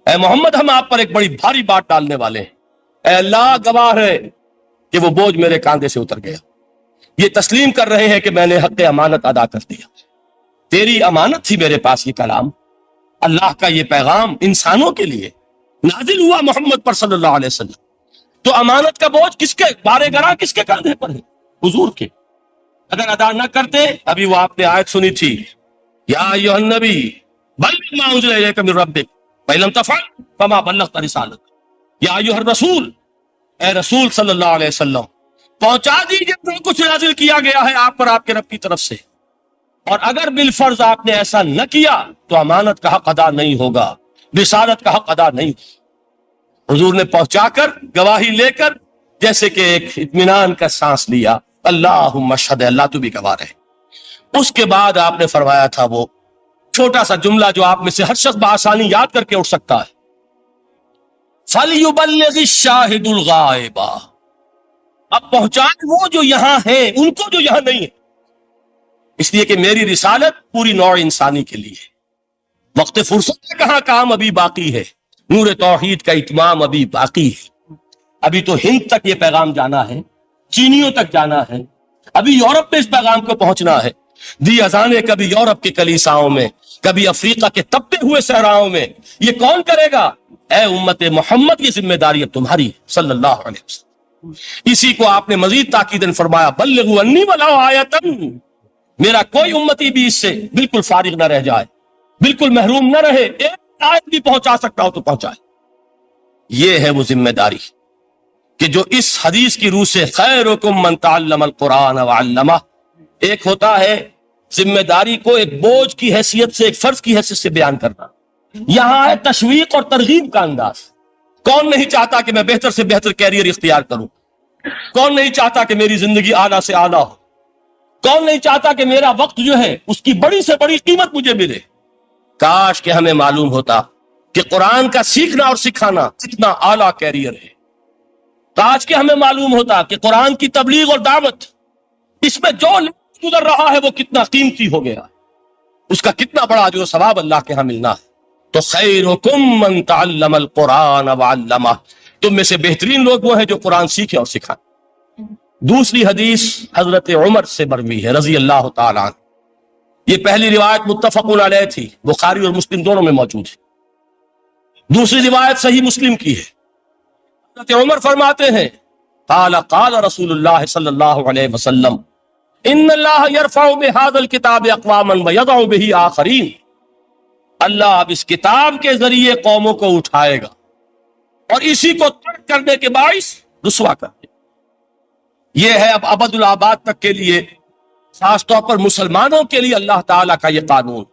اے محمد ہم آپ پر ایک بڑی بھاری بات ڈالنے والے ہیں، اے اللہ گواہ ہے کہ وہ بوجھ میرے کاندھے سے اتر گیا۔ یہ تسلیم کر رہے ہیں کہ میں نے حق امانت ادا کر دیا، تیری امانت تھی میرے پاس یہ کلام، اللہ کا یہ پیغام انسانوں کے لیے نازل ہوا محمد پر صلی اللہ علیہ وسلم، تو امانت کا بوجھ کس کے بارے گراں کس کے کاندھے پر ہے؟ حضور کے۔ اگر ادا نہ کرتے، ابھی وہ آپ نے آیت سنی تھی، یا ایھا النبی بلغ ما انزل الیک من ربک فإن لم تفعل فما بلغت رسالت، یا ایھا الرسول، اے رسول صلی اللہ علیہ وسلم پہنچا دیجیے جو کچھ نازل کیا گیا ہے آپ پر آپ کے رب کی طرف سے، اور اگر بالفرض آپ نے ایسا نہ کیا تو امانت کا حق ادا نہیں ہوگا، رسالت کا حق ادا نہیں ہوگا۔ حضور نے پہنچا کر گواہی لے کر جیسے کہ ایک اطمینان کا سانس لیا، اللہم اشہد، اللہ تو بھی گواہ رہے۔ اس کے بعد آپ نے فرمایا تھا وہ چھوٹا سا جملہ جو آپ میں سے ہر شخص بآسانی یاد کر کے اٹھ سکتا ہے، فَلْيُبَلِّغِ الشَّاهِدُ الْغَائِبَ، اب پہنچائیں وہ جو یہاں ہیں ان کو جو یہاں نہیں ہے، اس لیے کہ میری رسالت پوری نوع انسانی کے لیے ہے۔ وقت فرصت کا کہاں کام ابھی باقی ہے، نور توحید کا اتمام ابھی باقی ہے، ابھی تو ہند تک یہ پیغام جانا ہے، چینیوں تک جانا ہے، ابھی یورپ میں اس پیغام کو پہنچنا ہے، دی اذانیں کبھی یورپ کے کلیساؤں میں، کبھی افریقہ کے تپتے ہوئے صحراؤں میں، یہ کون کرے گا؟ اے امت محمد، یہ ذمہ داری اب تمہاری ہے صلی اللہ علیہ وسلم۔ اسی کو آپ نے مزید تاکیداً فرمایا، بلغوا انی ولو آیۃ، میرا کوئی امتی بھی اس سے بالکل فارغ نہ رہ جائے، بالکل محروم نہ رہے، ایک آیت بھی پہنچا سکتا ہو تو پہنچائے۔ یہ ہے وہ ذمہ داری کہ جو اس حدیث کی روح سے خیرکم من تعلم القرآن وعلمہ، ایک ہوتا ہے ذمہ داری کو ایک بوجھ کی حیثیت سے، ایک فرض کی حیثیت سے بیان کرنا، یہاں ہے تشویق اور ترغیب کا انداز۔ کون نہیں چاہتا کہ میں بہتر سے بہتر کیریئر اختیار کروں؟ کون نہیں چاہتا کہ میری زندگی اعلیٰ سے اعلیٰ ہو؟ کون نہیں چاہتا کہ میرا وقت جو ہے اس کی بڑی سے بڑی قیمت مجھے ملے؟ کاش کہ ہمیں معلوم ہوتا کہ قرآن کا سیکھنا اور سکھانا کتنا اعلیٰ کیریئر ہے، کاش کہ ہمیں معلوم ہوتا کہ قرآن کی تبلیغ اور دعوت، اس میں جو گزر رہا ہے وہ کتنا قیمتی ہو گیا، اس کا کتنا بڑا اجر و ثواب اللہ کے ہاں ملنا ہے۔ تو خیرکم من تعلم القرآن وعلمہ، تم میں سے بہترین لوگ وہ ہیں جو قرآن سیکھیں اور سکھائیں۔ دوسری حدیث حضرت عمر سے مروی ہے رضی اللہ تعالیٰ عنہ، یہ پہلی روایت متفق علیہ تھی، بخاری اور مسلم دونوں میں موجود ہے، دوسری روایت صحیح مسلم کی ہے۔ حضرت عمر فرماتے ہیں، قال قال رسول اللہ صلی اللہ علیہ وسلم، ان اللہ یرفع بہذا الکتاب اقواما ویضع بہ آخرین، اللہ اب اس کتاب کے ذریعے قوموں کو اٹھائے گا اور اسی کو ترک کرنے کے باعث رسوا کر دے۔ یہ ہے اب ابد الآباد تک کے لیے، خاص طور پر مسلمانوں کے لیے اللہ تعالیٰ کا یہ قانون،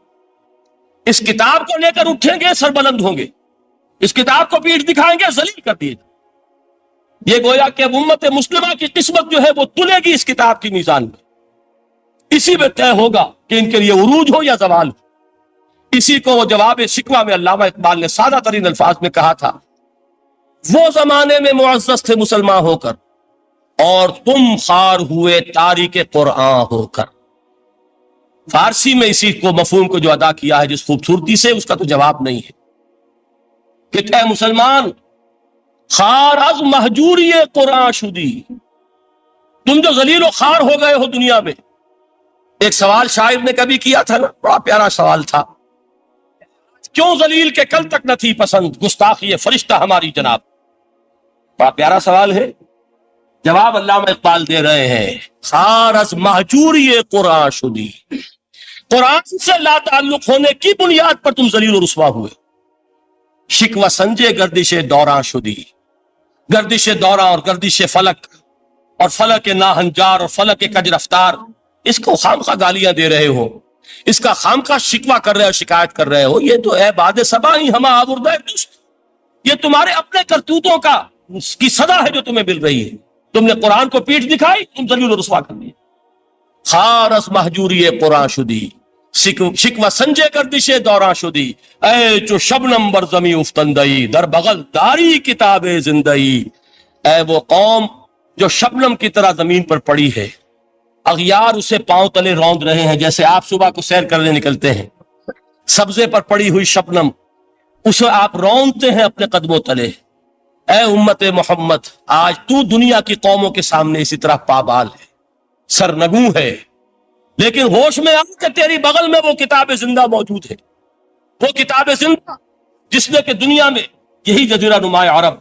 اس کتاب کو لے کر اٹھیں گے سربلند ہوں گے، اس کتاب کو پیٹھ دکھائیں گے ذلیل کر دیے۔ یہ گویا کہ اب امت مسلمہ کی قسمت جو ہے وہ تلے گی اس کتاب کی میزان میں، اسی میں طے ہوگا کہ ان کے لیے عروج ہو یا زوال ہو۔ اسی کو وہ جواب شکوہ میں علامہ اقبال نے سادہ ترین الفاظ میں کہا تھا، وہ زمانے میں معزز تھے مسلمان ہو کر اور تم خار ہوئے تاریک قرآن ہو کر۔ فارسی میں اسی کو مفہوم کو جو ادا کیا ہے جس خوبصورتی سے، اس کا تو جواب نہیں ہے کہ اے مسلمان، خار از مہجوری قرآن شدی، تم جو ذلیل و خار ہو گئے ہو دنیا میں۔ ایک سوال شاعر نے کبھی کیا تھا نا، بڑا پیارا سوال تھا، کیوں ذلیل کے کل تک نہ تھی پسند گستاخی فرشتہ ہماری جناب؟ بڑا پیارا سوال ہے، جواب علامہ اقبال دے رہے ہیں، خار از مہجوری قرآن شدی، قرآن سے لا تعلق ہونے کی بنیاد پر تم ذلیل و رسوا ہوئے۔ شکوہ سنجے گردش دوراں شدی، گردش دوراں اور گردش فلک اور فلک ناہنجار اور فلک کج رفتار، اس کو خامخواہ گالیاں دے رہے ہو، اس کا خامخواہ شکوہ کر رہے ہو، شکایت کر رہے ہو، یہ تو ہے باد صبا ہی ہما آوردہ دوست، یہ تمہارے اپنے کرتوتوں کا کی صدا ہے جو تمہیں مل رہی ہے۔ تم نے قرآن کو پیٹھ دکھائی، تم ذلیل و رسوا کر دیے۔ خار از مہجوری قرآن شدی، شکوہ سنجے گردش دوراں شدی، اے چو شبنم بر زمی افتندئی، در بغل داری کتاب زندئی۔ اے وہ قوم جو شبنم کی طرح زمین پر پڑی ہے، اغیار اسے پاؤں تلے روند رہے ہیں، جیسے آپ صبح کو سیر کرنے نکلتے ہیں، سبزے پر پڑی ہوئی شبنم اسے آپ روندتے ہیں اپنے قدموں تلے۔ اے امت محمد، آج تو دنیا کی قوموں کے سامنے اسی طرح پابال ہے، سرنگوں ہے، لیکن ہوش میں آ کہ تیری بغل میں وہ کتاب زندہ موجود ہے، وہ کتاب زندہ جس میں کہ دنیا میں یہی جزیرہ نماء عرب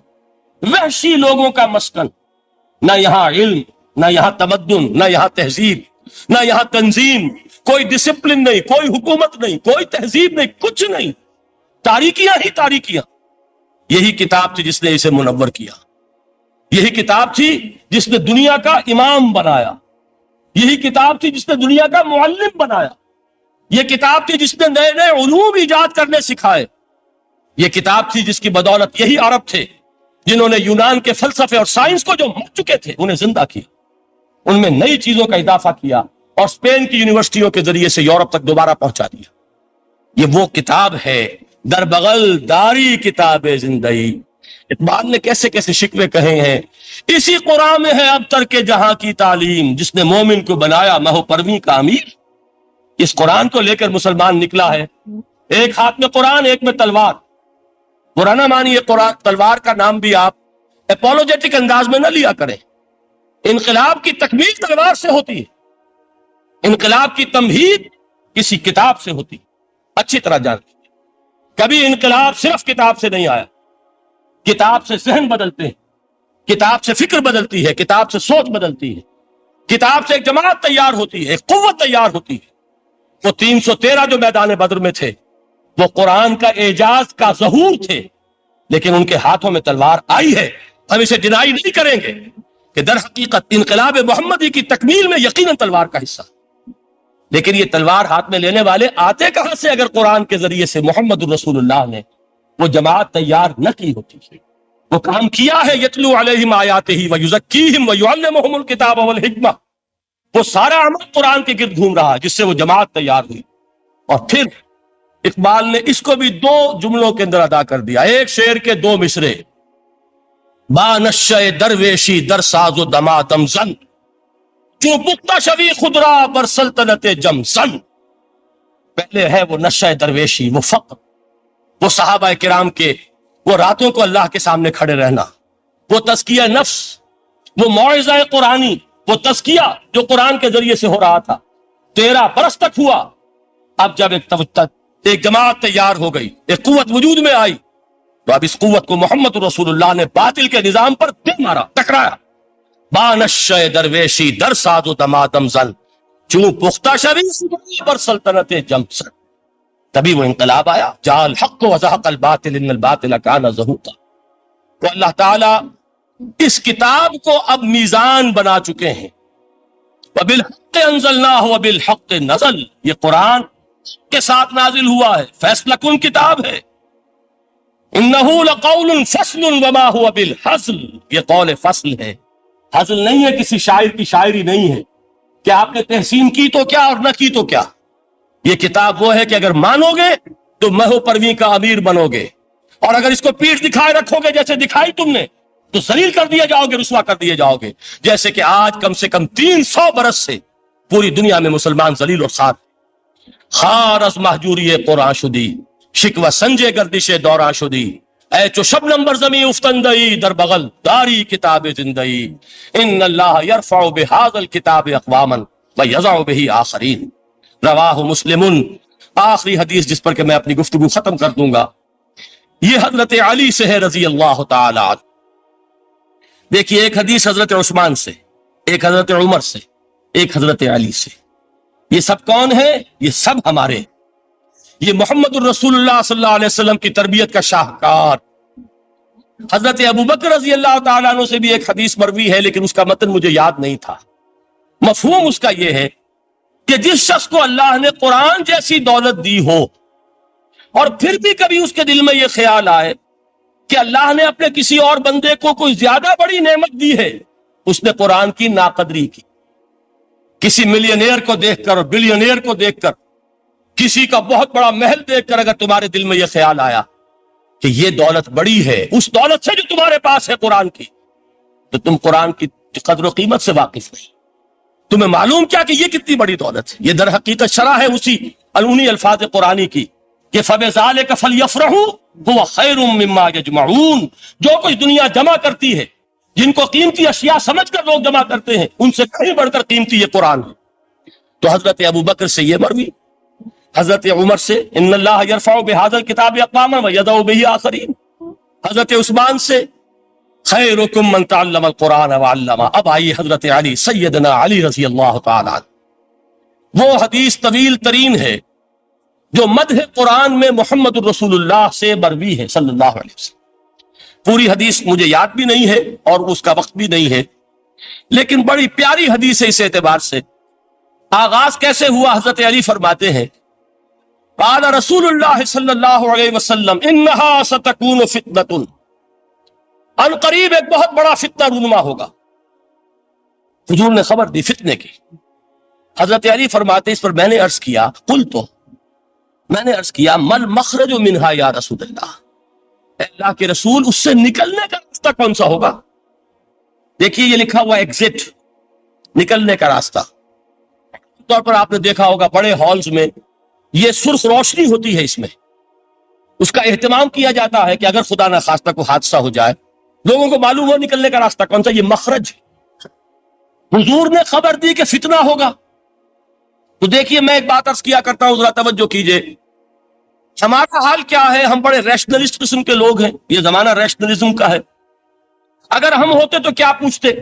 وحشی لوگوں کا مسکن، نہ یہاں علم، نہ یہاں تمدن، نہ یہاں تہذیب، نہ یہاں تنظیم، کوئی ڈسپلن نہیں، کوئی حکومت نہیں، کوئی تہذیب نہیں، کچھ نہیں، تاریکیاں ہی تاریکیاں۔ یہی کتاب تھی جس نے اسے منور کیا، یہی کتاب تھی جس نے دنیا کا امام بنایا، یہی کتاب تھی جس نے دنیا کا معلم بنایا، یہ کتاب تھی جس نے نئے نئے علوم ایجاد کرنے سکھائے، یہ کتاب تھی جس کی بدولت یہی عرب تھے جنہوں نے یونان کے فلسفے اور سائنس کو جو مر چکے تھے انہیں زندہ کیا، ان میں نئی چیزوں کا اضافہ کیا اور اسپین کی یونیورسٹیوں کے ذریعے سے یورپ تک دوبارہ پہنچا دیا۔ یہ وہ کتاب ہے، در بغل داری کتاب زندئی۔ اقبال نے کیسے کیسے شکوے کہے ہیں، اسی قرآن میں ہے اب تر کے جہاں کی تعلیم، جس نے مومن کو بنایا مہو پرویں کا امیر۔ اس قرآن کو لے کر مسلمان نکلا ہے، ایک ہاتھ میں قرآن، ایک میں تلوار۔ برا نہ مانیے، قرآن تلوار کا نام بھی آپ اپولوجیٹک انداز میں نہ لیا کریں۔ انقلاب کی تکمیل تلوار سے ہوتی ہے، انقلاب کی تمہید کسی کتاب سے ہوتی ہے، اچھی طرح جان لیجیے۔ کبھی انقلاب صرف کتاب سے نہیں آیا، کتاب سے ذہن بدلتے ہیں، کتاب سے فکر بدلتی ہے، کتاب سے سوچ بدلتی ہے، کتاب سے ایک جماعت تیار ہوتی ہے، ایک قوت تیار ہوتی ہے۔ وہ 313 جو میدان بدر میں تھے وہ قرآن کا اعجاز کا ظہور تھے، لیکن ان کے ہاتھوں میں تلوار آئی ہے۔ ہم اسے ڈینائی نہیں کریں گے کہ در حقیقت انقلاب محمدی کی تکمیل میں یقیناً تلوار کا حصہ، لیکن یہ تلوار ہاتھ میں لینے والے آتے کہاں سے اگر قرآن کے ذریعے سے محمد الرسول اللہ نے وہ جماعت تیار نہ کی ہوتی، وہ کام کیا ہے، یتلو علیہم آیاتہ ویزکیہم ویعلمہم الکتاب والحکمہ، وہ سارا عمل قرآن کے گرد گھوم رہا جس سے وہ جماعت تیار ہوئی۔ اور پھر اقبال نے اس کو بھی 2 جملوں کے اندر ادا کر دیا، ایک شعر کے 2 مصرے، با نشہ درویشی در ساز و دمادم زن، جو پختہ شوی خدرا بر سلطنت جم زن۔ پہلے ہے وہ نشہ درویشی، وہ فقر، وہ صحابہ کرام کے وہ راتوں کو اللہ کے سامنے کھڑے رہنا، وہ تزکیہ نفس، وہ موعظہ قرآنی، وہ تزکیہ جو قرآن کے ذریعے سے ہو رہا تھا 13 برس تک ہوا۔ اب جب ایک جماعت تیار ہو گئی، ایک قوت وجود میں آئی، تو اب اس قوت کو محمد رسول اللہ نے باطل کے نظام پر دل مارا، ٹکرایا۔ بانشہ درویشی در ساز و دمادم زن، چوں پختہ شوی بر سلطنت جم زن۔ تبھی وہ انقلاب آیا، جاء الحق وزہق الباطل ان الباطل کان زہوقا۔ تو اللہ تعالیٰ اس کتاب کو اب میزان بنا چکے ہیں، وبالحق انزلناہ وبالحق نزل، یہ قرآن کے ساتھ نازل ہوا ہے، فیصلہ کن کتاب ہے۔ انہ لقول فصل وما هو بالحزل، یہ قول فصل ہے، حزل نہیں ہے، کسی شاعر کی شاعری نہیں ہے کہ آپ نے تحسین کی تو کیا اور نہ کی تو کیا۔ یہ کتاب وہ ہے کہ اگر مانو گے تو مہو پرویں کا امیر بنو گے، اور اگر اس کو پیٹھ دکھائے رکھو گے جیسے دکھائی تم نے تو ذلیل کر دیے جاؤ گے، رسوا کر دیے جاؤ گے، جیسے کہ آج کم سے کم 300 برس سے پوری دنیا میں مسلمان ذلیل اور ساتھ۔ خار از محجوری قرآن شدی، شکوہ سنجے گردش دوراں شدی، اے چو شبنم بر زمیں افتندئی، در بغل داری کتاب زندئی، ان اللہ یرفع بہذا الکتاب اقواما ویضع بہ آخرین۔ رواہ مسلم۔ آخری حدیث جس پر کہ میں اپنی گفتگو ختم کر دوں گا، یہ حضرت علی سے ہے رضی اللہ تعالی عنہ۔ دیکھیے، ایک حدیث حضرت عثمان سے، ایک حضرت عمر سے، ایک حضرت علی سے۔ یہ سب کون ہیں؟ یہ سب ہمارے، یہ محمد الرسول اللہ صلی اللہ علیہ وسلم کی تربیت کا شاہکار۔ حضرت ابوبکر رضی اللہ تعالیٰ عنہ سے بھی ایک حدیث مروی ہے، لیکن اس کا متن مجھے یاد نہیں تھا۔ مفہوم اس کا یہ ہے کہ جس شخص کو اللہ نے قرآن جیسی دولت دی ہو اور پھر بھی کبھی اس کے دل میں یہ خیال آئے کہ اللہ نے اپنے کسی اور بندے کو کوئی زیادہ بڑی نعمت دی ہے، اس نے قرآن کی ناقدری کی۔ کسی ملینئر کو دیکھ کر اور بلینئر کو دیکھ کر کسی کا بہت بڑا محل دیکھ کر اگر تمہارے دل میں یہ خیال آیا کہ یہ دولت بڑی ہے اس دولت سے جو تمہارے پاس ہے قرآن کی، تو تم قرآن کی قدر و قیمت سے واقف نہیں، تمہیں معلوم کیا کہ یہ کتنی بڑی دولت ہے۔ یہ در حقیقت شرح ہے اسی انہی الفاظ قرآنی کی کہ فَبِذَلِكَ فَلْيَفْرَحُوا هُوَ خَيْرٌ مِّمَّا يَجْمَعُونَ، جو کچھ دنیا جمع کرتی ہے، جن کو قیمتی اشیاء سمجھ کر لوگ جمع کرتے ہیں، ان سے کہیں بڑھ کر قیمتی یہ قرآن ہے۔ تو حضرت ابو بکر سے یہ مروی، حضرت عمر سے ان اللہ یرفع بہذا الکتاب اقواما ویضع بہ آخرین، حضرت عثمان سے خیرکم من تعلم القرآن وعلمہ۔ اب آئیے حضرت علی، سیدنا علی رضی اللہ تعالی عنہ، وہ حدیث طویل ترین ہے جو مدح قرآن میں محمد الرسول اللہ سے مروی ہے صلی اللہ علیہ وسلم۔ پوری حدیث مجھے یاد بھی نہیں ہے اور اس کا وقت بھی نہیں ہے، لیکن بڑی پیاری حدیث ہے اس اعتبار سے۔ آغاز کیسے ہوا؟ حضرت علی فرماتے ہیں قال رسول اللہ صلی اللہ علیہ وسلم انہا ستکون فتنۃ، ان قریب ایک بہت بڑا فتنہ رونما ہوگا۔ حضور نے خبر دی فتنے کی۔ حضرت علی فرماتے اس پر میں نے عرض کیا میں نے عرض کیا مل مخرج منہا یا رسول اللہ، اے اللہ کے رسول اس سے نکلنے کا راستہ کون سا ہوگا؟ دیکھیے یہ لکھا ہوا ایگزٹ، نکلنے کا راستہ۔ طور پر آپ نے دیکھا ہوگا بڑے ہالز میں یہ سرخ روشنی ہوتی ہے، اس میں اس کا اہتمام کیا جاتا ہے کہ اگر خدا نہ خواستہ کوئی حادثہ ہو جائے لوگوں کو معلوم ہو نکلنے کا راستہ کون سا، یہ مخرج۔ حضور نے خبر دی کہ فتنہ ہوگا۔ تو دیکھیے میں ایک بات عرض کیا کرتا ہوں، ذرا توجہ کیجئے، ہمارا حال کیا ہے؟ ہم بڑے ریشنلسٹ قسم کے لوگ ہیں، یہ زمانہ ریشنلزم کا ہے۔ اگر ہم ہوتے تو کیا پوچھتے؟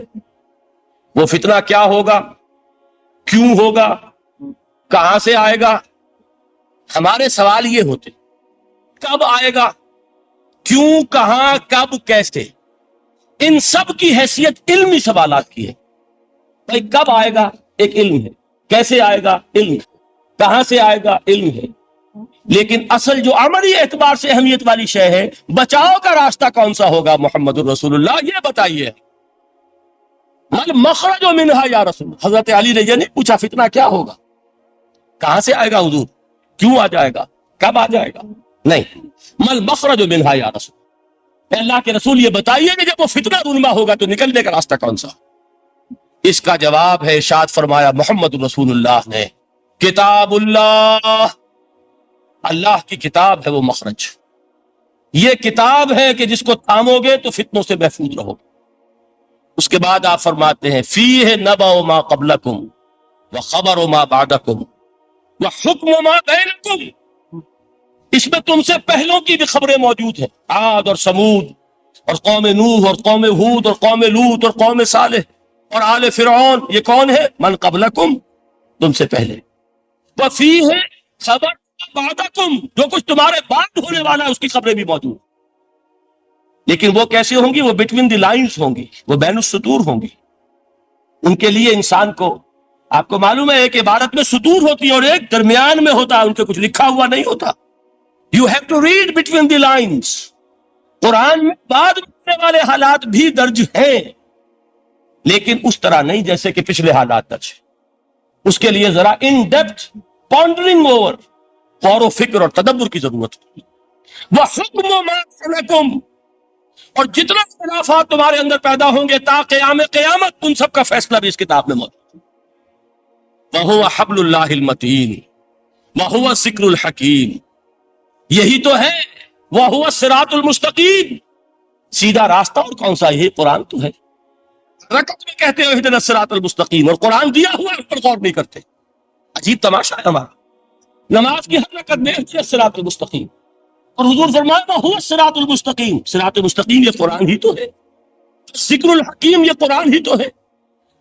وہ فتنہ کیا ہوگا، کیوں ہوگا، کہاں سے آئے گا؟ ہمارے سوال یہ ہوتے، کب آئے گا، کیوں، کہاں، کب، کیسے؟ ان سب کی حیثیت علمی سوالات کی ہے۔ بھائی کب آئے گا ایک علم ہے، کیسے آئے گا علم ہے، کہاں سے آئے گا علم ہے، لیکن اصل جو عملی اعتبار سے اہمیت والی شے ہے، بچاؤ کا راستہ کون سا ہوگا محمد الرسول اللہ، یہ بتائیے۔ مل مخرج منہا یا رسول، حضرت علی نے یہ نہیں پوچھا فتنہ کیا ہوگا، کہاں سے آئے گا حضور، کیوں آ جائے گا، کب آ جائے گا، نہیں، مل مخرج منہا یا رسول، اے اللہ کے رسول یہ بتائیے کہ جب وہ فتنہ رونما ہوگا تو نکلنے کا راستہ کون سا؟ اس کا جواب ہے، ارشاد فرمایا محمد رسول اللہ نے، کتاب اللہ، اللہ کی کتاب ہے وہ مخرج۔ یہ کتاب ہے کہ جس کو تھامو گے تو فتنوں سے محفوظ رہو گے۔ اس کے بعد آپ فرماتے ہیں فیہ نبأ ما قبلکم وخبر ما بعدکم وحکم ما بینکم، اس میں تم سے پہلوں کی بھی خبریں موجود ہیں، عاد اور سمود اور قوم نوح اور قوم ہود اور قوم لوط اور قوم صالح اور آل فرعون، یہ کون ہے؟ من قبلکم، تم سے پہلے، وفیہ خبر بعدکم، جو کچھ تمہارے بعد ہونے والا ہے اس کی خبریں بھی موجود، لیکن وہ کیسے ہوں گی؟ وہ بٹوین دی لائنز ہوں گی، وہ بین السطور ہوں گی۔ ان کے لیے انسان کو، آپ کو معلوم ہے ایک عبارت میں سطور ہوتی ہے اور ایک درمیان میں ہوتا ہے، ان کے کچھ لکھا ہوا نہیں ہوتا۔ You have to read between the lines۔ قرآن میں بعد ہونے والے حالات بھی درج ہیں، لیکن اس طرح نہیں جیسے کہ پچھلے حالات درج ہیں۔ اس کے لیے ذرا ان ڈیپتھ پونڈرنگ اوور، غور و فکر اور تدبر کی ضرورت ہے۔ وَحُکْمُ مَا بَيْنَكُمْ، اور جتنا اختلافات تمہارے اندر پیدا ہوں گے تا قیام قیامت، ان سب کا فیصلہ بھی اس کتاب میں موجود ہے۔ وَهُوَ حَبْلُ اللَّهِ الْمَتِينُ وَهُوَ الذِّكْرُ الْحَكِيمُ، یہی تو ہے وَهُوَ الصِّرَاطُ الْمُسْتَقِيمُ، سیدھا راستہ اور کون سا؟ یہ قرآن تو ہے۔ رکعت میں کہتے ہو اهْدِنَا الصِّرَاطَ الْمُسْتَقِيمُ، اور قرآن دیا ہوا ہے اس پر غور نہیں کرتے۔ عجیب تماشا ہے ہمارا، نماز کی ہر رکعت میں اهْدِنَا الصِّرَاطَ الْمُسْتَقِيمُ، اور حضور فرمایا وَهُوَ الصِّرَاطُ الْمُسْتَقِيمُ، صراط مستقیم یہ قرآن ہی تو ہے، ذکر الحکیم یہ قرآن ہی تو ہے،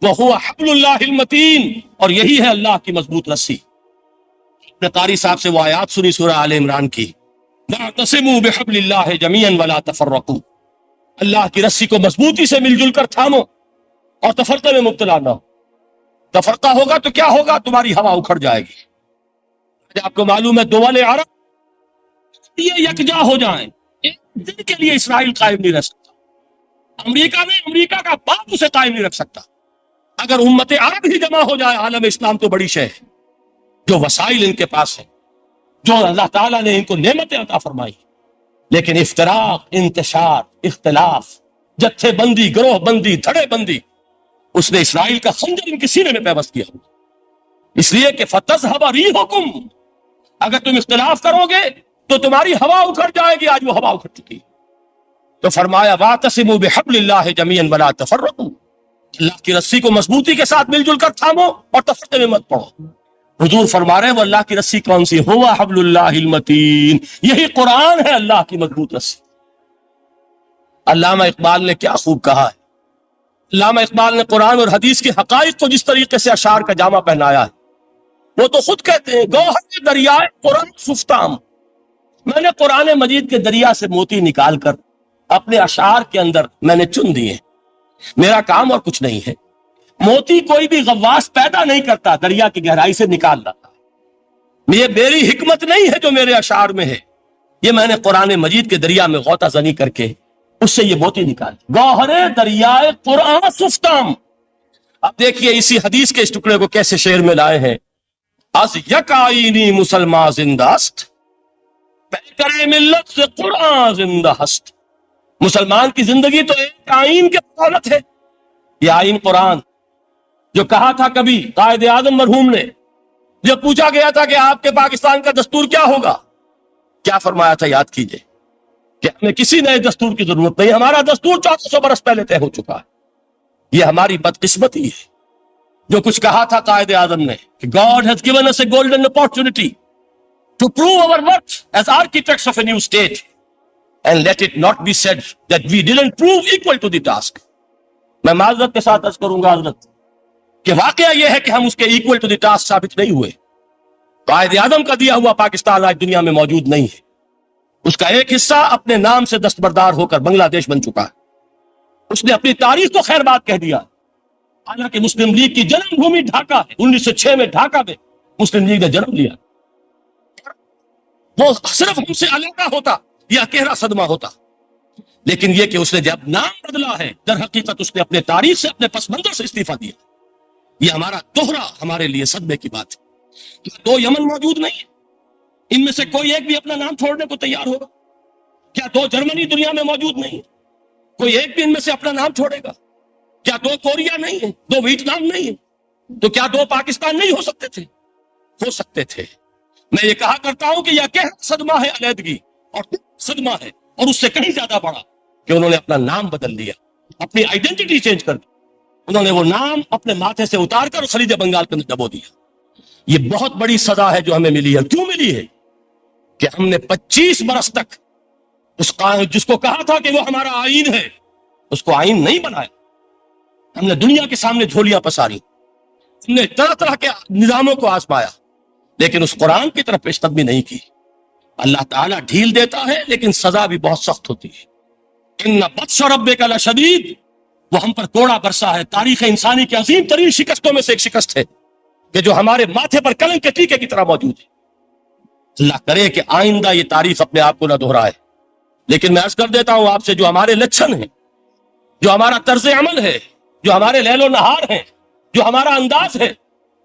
وَهُوَ حَبْلُ اللَّهِ الْمَتِينُ، اور یہی ہے اللہ کی مضبوط رسی۔ اپنے قاری صاحب سے وہ آیات سنی سورہ آل عمران کی، وَاعْتَصِمُوا بِحَبْلِ اللَّهِ جَمِيعًا وَلَا تَفَرَّقُوا، اللہ کی رسی کو مضبوطی سے مل جل کر تھامو اور تفرقے میں مبتلا نہ ہو۔ تفرقہ ہوگا تو کیا ہوگا؟ تمہاری ہوا اکھڑ جائے گی۔ آپ کو معلوم ہے دول عرب یہ یکجا ہو جائیں، ایک دن کے لیے اسرائیل قائم نہیں رہ سکتا، امریکہ میں امریکہ کا باپ اسے قائم نہیں رکھ سکتا۔ اگر امت عرب ہی جمع ہو جائے عالم اسلام تو بڑی شے ہے، جو وسائل ان کے پاس ہیں، جو اللہ تعالیٰ نے ان کو نعمتیں عطا فرمائی، لیکن افتراق، انتشار، اختلاف، جتھے بندی، گروہ بندی، دھڑے بندی، اس نے اسرائیل کا خنجر ان کے سینے میں پیوست کیا، اس لیے کہ فَتَذْهَبَ رِيحُكُمْ، اگر تم اختلاف کرو گے تو تمہاری ہوا اکھڑ جائے گی، آج وہ ہوا اکھڑ چکی۔ تو فرمایا وَاعْتَصِمُوا بِحَبْلِ اللَّهِ جَمِيعًا وَلَا تَفَرَّقُوا، اللہ کی رسی کو مضبوطی کے ساتھ مل جل کر تھامو اور تفرقے میں مت پڑو۔ حضور فرما رہے ہیں وہ اللہ کی رسی کون سی؟ هو حبل اللہ المتین، یہی قرآن ہے اللہ کی مضبوط رسی۔ علامہ اقبال نے کیا خوب کہا ہے، علامہ اقبال نے قرآن اور حدیث کے حقائق کو جس طریقے سے اشعار کا جامع پہنایا ہے، وہ تو خود کہتے ہیں گوہر دریائے قرآن سفتام، میں نے قرآن مجید کے دریا سے موتی نکال کر اپنے اشعار کے اندر میں نے چن دیے، میرا کام اور کچھ نہیں ہے۔ موتی کوئی بھی غواص پیدا نہیں کرتا، دریا کی گہرائی سے نکال لاتا، یہ میری حکمت نہیں ہے جو میرے اشعار میں ہے، یہ میں نے قرآن مجید کے دریا میں غوطہ زنی کر کے اس سے یہ موتی نکال دی۔ گوہر دریائے قرآن سفتام۔ اب دیکھیے اسی حدیث کے اس ٹکڑے کو کیسے شعر میں لائے ہیں، از یک آئینی مسلمان زندہ است، پیکر ملت سے قرآن زندہ ہست۔ مسلمان کی زندگی تو ایک آئین کے بدولت ہے، یہ آئین قرآن، جو کہا تھا کبھی قائد اعظم مرحوم نے جب پوچھا گیا تھا کہ آپ کے پاکستان کا دستور کیا ہوگا، کیا فرمایا تھا، یاد کیجئے کہ ہمیں کسی نئے دستور کی ضرورت نہیں، ہمارا دستور 1400 برس پہلے طے ہو چکا ہے۔ یہ ہماری بدقسمتی ہے جو کچھ کہا تھا قائد اعظم نے کہ God has given us a golden opportunity to prove our worth as architects of a new state, and let it not be said that we didn't prove equal to the task۔ میں معذرت کے ساتھ عرض کروں گا حضرت کہ واقعہ یہ ہے کہ ہم اس کے equal to the task ثابت نہیں ہوئے۔ قائد اعظم کا دیا ہوا پاکستان آج دنیا میں موجود نہیں ہے، اس کا ایک حصہ اپنے نام سے دستبردار ہو کر بنگلہ دیش بن چکا ہے، اس نے اپنی تاریخ کو خیر بات کہہ دیا، حالانکہ مسلم لیگ کی جنم بھومی ڈھاکہ ہے، 1906 میں ڈھاکہ میں مسلم لیگ نے جنم لیا، وہ صرف ہم سے علیحدہ ہوتا یہ اکیلا صدمہ ہوتا، لیکن یہ کہ اس نے جب نام بدلا ہے در حقیقت اس نے اپنے تاریخ سے، اپنے پس منظر سے استعفیٰ دیا۔ یہ ہمارا دوہرا ہمارے لیے صدمے کی بات ہے کہ دو یمن موجود نہیں ہے، ان میں سے کوئی ایک بھی اپنا نام چھوڑنے کو تیار ہوگا؟ کیا دو جرمنی دنیا میں موجود نہیں ہے؟ کوئی ایک بھی ان میں سے اپنا نام چھوڑے گا؟ کیا دو کوریا نہیں ہے، دو ویتنام نہیں ہے؟ تو کیا دو پاکستان نہیں ہو سکتے تھے؟ ہو سکتے تھے۔ میں یہ کہا کرتا ہوں کہ یہ اکیلا صدمہ ہے علیحدگی، اور صدمہ ہے اور اس سے کہیں زیادہ بڑا کہ انہوں نے اپنا نام بدل لیا، اپنی آئیڈینٹی چینج کر دی، انہوں نے وہ نام اپنے ماتھے سے اتار کر خلیج بنگال کے اندر دبو دیا۔ یہ بہت بڑی سزا ہے جو ہمیں ملی ہے۔ کیوں ملی ہے؟ کہ ہم نے 25 برس تک اس جس کو کہا تھا کہ وہ ہمارا آئین ہے، اس کو آئین نہیں بنایا۔ ہم نے دنیا کے سامنے جھولیاں پساری، ہم نے طرح طرح کے نظاموں کو آزمایا، لیکن اس قرآن کی طرف پیش قدمی نہیں کی۔ اللہ تعالیٰ ڈھیل دیتا ہے لیکن سزا بھی بہت سخت ہوتی ہے۔ ان بطش ربک لشدید، وہ ہم پر کوڑا برسا ہے۔ تاریخ انسانی کی عظیم ترین شکستوں میں سے ایک شکست ہے کہ جو ہمارے ماتھے پر کلنک کے ٹیکے کی طرح موجود ہے۔ اللہ کرے کہ آئندہ یہ تاریخ اپنے آپ کو نہ دہرائے، لیکن میں عرض کر دیتا ہوں آپ سے، جو ہمارے لچھن ہیں، جو ہمارا طرز عمل ہے، جو ہمارے لیل و نہار ہیں، جو ہمارا انداز ہے،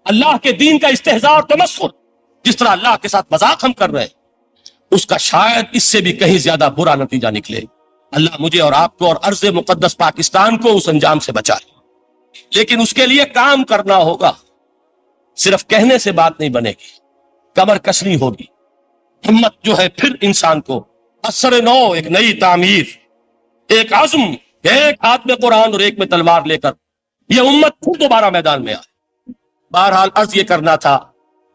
اللہ کے دین کا استہزاء اور تمسخر، جس طرح اللہ کے ساتھ مذاق ہم کر رہے ہیں، اس کا شاید اس سے بھی کہیں زیادہ برا نتیجہ نکلے۔ اللہ مجھے اور آپ کو اور ارض مقدس پاکستان کو اس انجام سے بچائے، لیکن اس کے لیے کام کرنا ہوگا، صرف کہنے سے بات نہیں بنے گی، کمر کسنی ہوگی، ہمت جو ہے پھر انسان کو اثر نو، ایک نئی تعمیر، ایک عزم، ایک ہاتھ میں قرآن اور ایک میں تلوار لے کر یہ امت پھر دوبارہ میدان میں آئے۔ بہرحال عرض یہ کرنا تھا،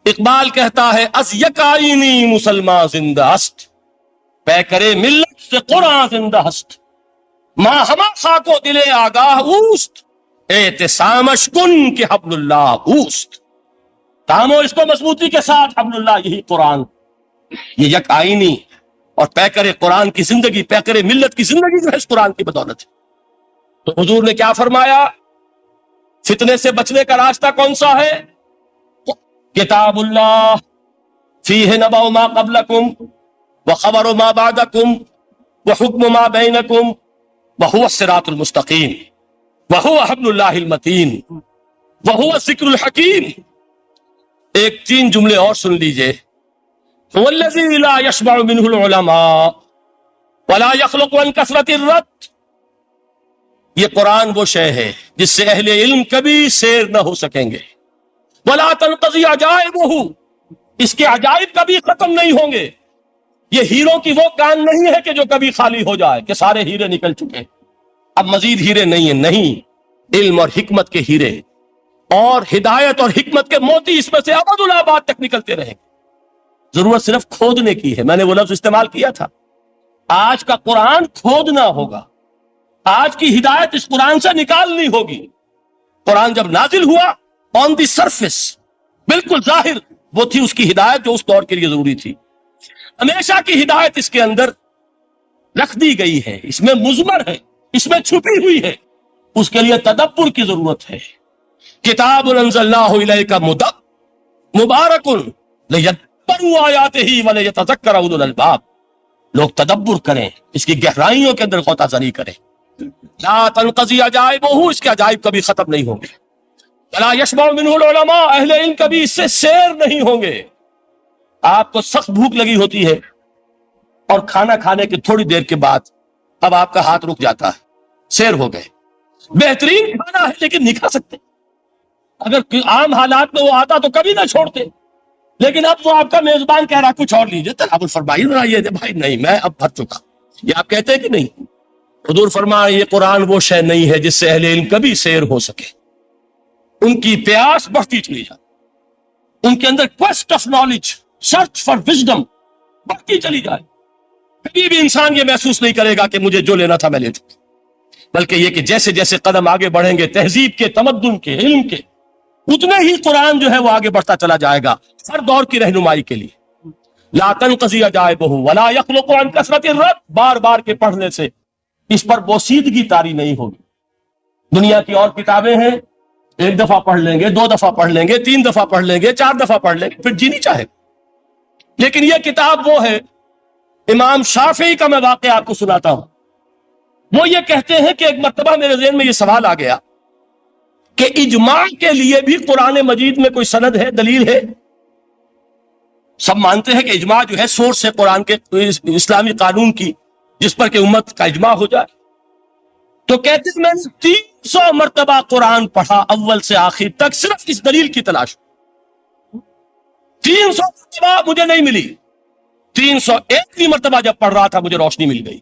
اقبال کہتا ہے از یک آئینی مسلمان زندہ است، پیکرے ملت سے قرآن زندہ ہست، ماں ہما خاک و دل آگاہ اوست، اعتصامش کن کہ حبل اللہ اوست۔ تامو اس کو مضبوطی کے ساتھ، حبل اللہ یہی قرآن، یہ یک آئینی اور پیکر قرآن کی زندگی، پیکر ملت کی زندگی جو ہے اس قرآن کی بدولت ہے۔ تو حضور نے کیا فرمایا؟ فتنے سے بچنے کا راستہ کون سا ہے؟ کتاب اللہ فیہ نبأ ما قبلکم وخبر ما بعدکم وحکم ما بینکم وہو الصراط المستقیم وہو حبل اللہ المتین وہو الذکر الحکیم۔ ایک 3 جملے اور سن لیجئے۔ هو الذی لا یشبع منہ العلماء ولا یخلق عن کثرت الرد. یہ قرآن وہ شے ہے جس سے اہل علم کبھی سیر نہ ہو سکیں گے. ولا تنقضی عجائبہ، اس کے عجائب کبھی ختم نہیں ہوں گے. یہ ہیروں کی وہ کان نہیں ہے کہ جو کبھی خالی ہو جائے کہ سارے ہیرے نکل چکے اب مزید ہیرے نہیں ہیں. نہیں، علم اور حکمت کے ہیرے اور ہدایت اور حکمت کے موتی اس میں سے ابد الآباد تک نکلتے رہیں گے. ضرورت صرف کھودنے کی ہے. میں نے وہ لفظ استعمال کیا تھا، آج کا قرآن کھودنا ہوگا. آج کی ہدایت اس قرآن سے نکالنی ہوگی. قرآن جب نازل ہوا آن دی سرفیس بالکل ظاہر وہ تھی اس کی ہدایت جو اس دور کے لیے ضروری تھی. ہمیشہ کی ہدایت اس کے اندر رکھ دی گئی ہے، اس میں مضمر ہے، اس میں چھپی ہوئی ہے. اس کے لیے تدبر کی ضرورت ہے. کتاب انزلناہ الیک مبارک لیدبروا آیاتہ ولیتذکر اولو الالباب. لوگ تدبر کریں، اس کی گہرائیوں کے اندر غوطہ زنی کریں. لا تنقضی عجائبہ، اس کے عجائب کبھی ختم نہیں ہوں گے. ولا یشبع منہ العلماء، اہل علم کبھی اس سے سیر نہیں ہوں گے. آپ کو سخت بھوک لگی ہوتی ہے اور کھانا کھانے کے تھوڑی دیر کے بعد اب آپ کا ہاتھ رک جاتا ہے، سیر ہو گئے. بہترین کھانا ہے لیکن نہیں کھا سکتے. اگر عام حالات میں وہ آتا تو کبھی نہ چھوڑتے، لیکن اب وہ آپ کا میزبان کہہ رہا کچھ اور لیجیے، تناول فرمائیے ذرا. یہ بھائی نہیں، میں اب بھر چکا. یہ آپ کہتے ہیں کہ نہیں؟ حضور فرمایا یہ قرآن وہ شے نہیں ہے جس سے اہل علم کبھی سیر ہو سکے. ان کی پیاس بڑھتی چلی جائے، ان کے اندر quest of knowledge, search for wisdom بڑھتی چلی جائے. کبھی بھی انسان یہ محسوس نہیں کرے گا کہ مجھے جو لینا تھا میں لے چکا، بلکہ یہ کہ جیسے جیسے قدم آگے بڑھیں گے تہذیب کے، تمدن کے، علم کے، اتنے ہی قرآن جو ہے وہ آگے بڑھتا چلا جائے گا ہر دور کی رہنمائی کے لیے. لا تنقضی عجائبہ ولا یخلق عن کثرت الرد، بار بار کے پڑھنے سے اس پر بوسیدگی طاری نہیں ہوگی. دنیا کی اور کتابیں ہیں، ایک دفعہ پڑھ لیں گے، دو دفعہ پڑھ لیں گے، تین دفعہ پڑھ لیں گے، چار دفعہ پڑھ لیں گے، پھر جی نہیں چاہے. لیکن یہ کتاب وہ ہے. امام شافعی کا میں واقعہ آپ کو سناتا ہوں. وہ یہ کہتے ہیں کہ ایک مرتبہ میرے ذہن میں یہ سوال آ گیا کہ اجماع کے لیے بھی قرآن مجید میں کوئی سند ہے، دلیل ہے؟ سب مانتے ہیں کہ اجماع جو ہے سورس ہے قرآن کے اسلامی قانون کی، جس پر کہ امت کا اجماع ہو جائے. تو کہتے ہیں میں نے 300 مرتبہ قرآن پڑھا اول سے آخر تک صرف اس دلیل کی تلاش. 300 مرتبہ مجھے نہیں ملی. 301ویں مرتبہ جب پڑھ رہا تھا مجھے روشنی مل گئی.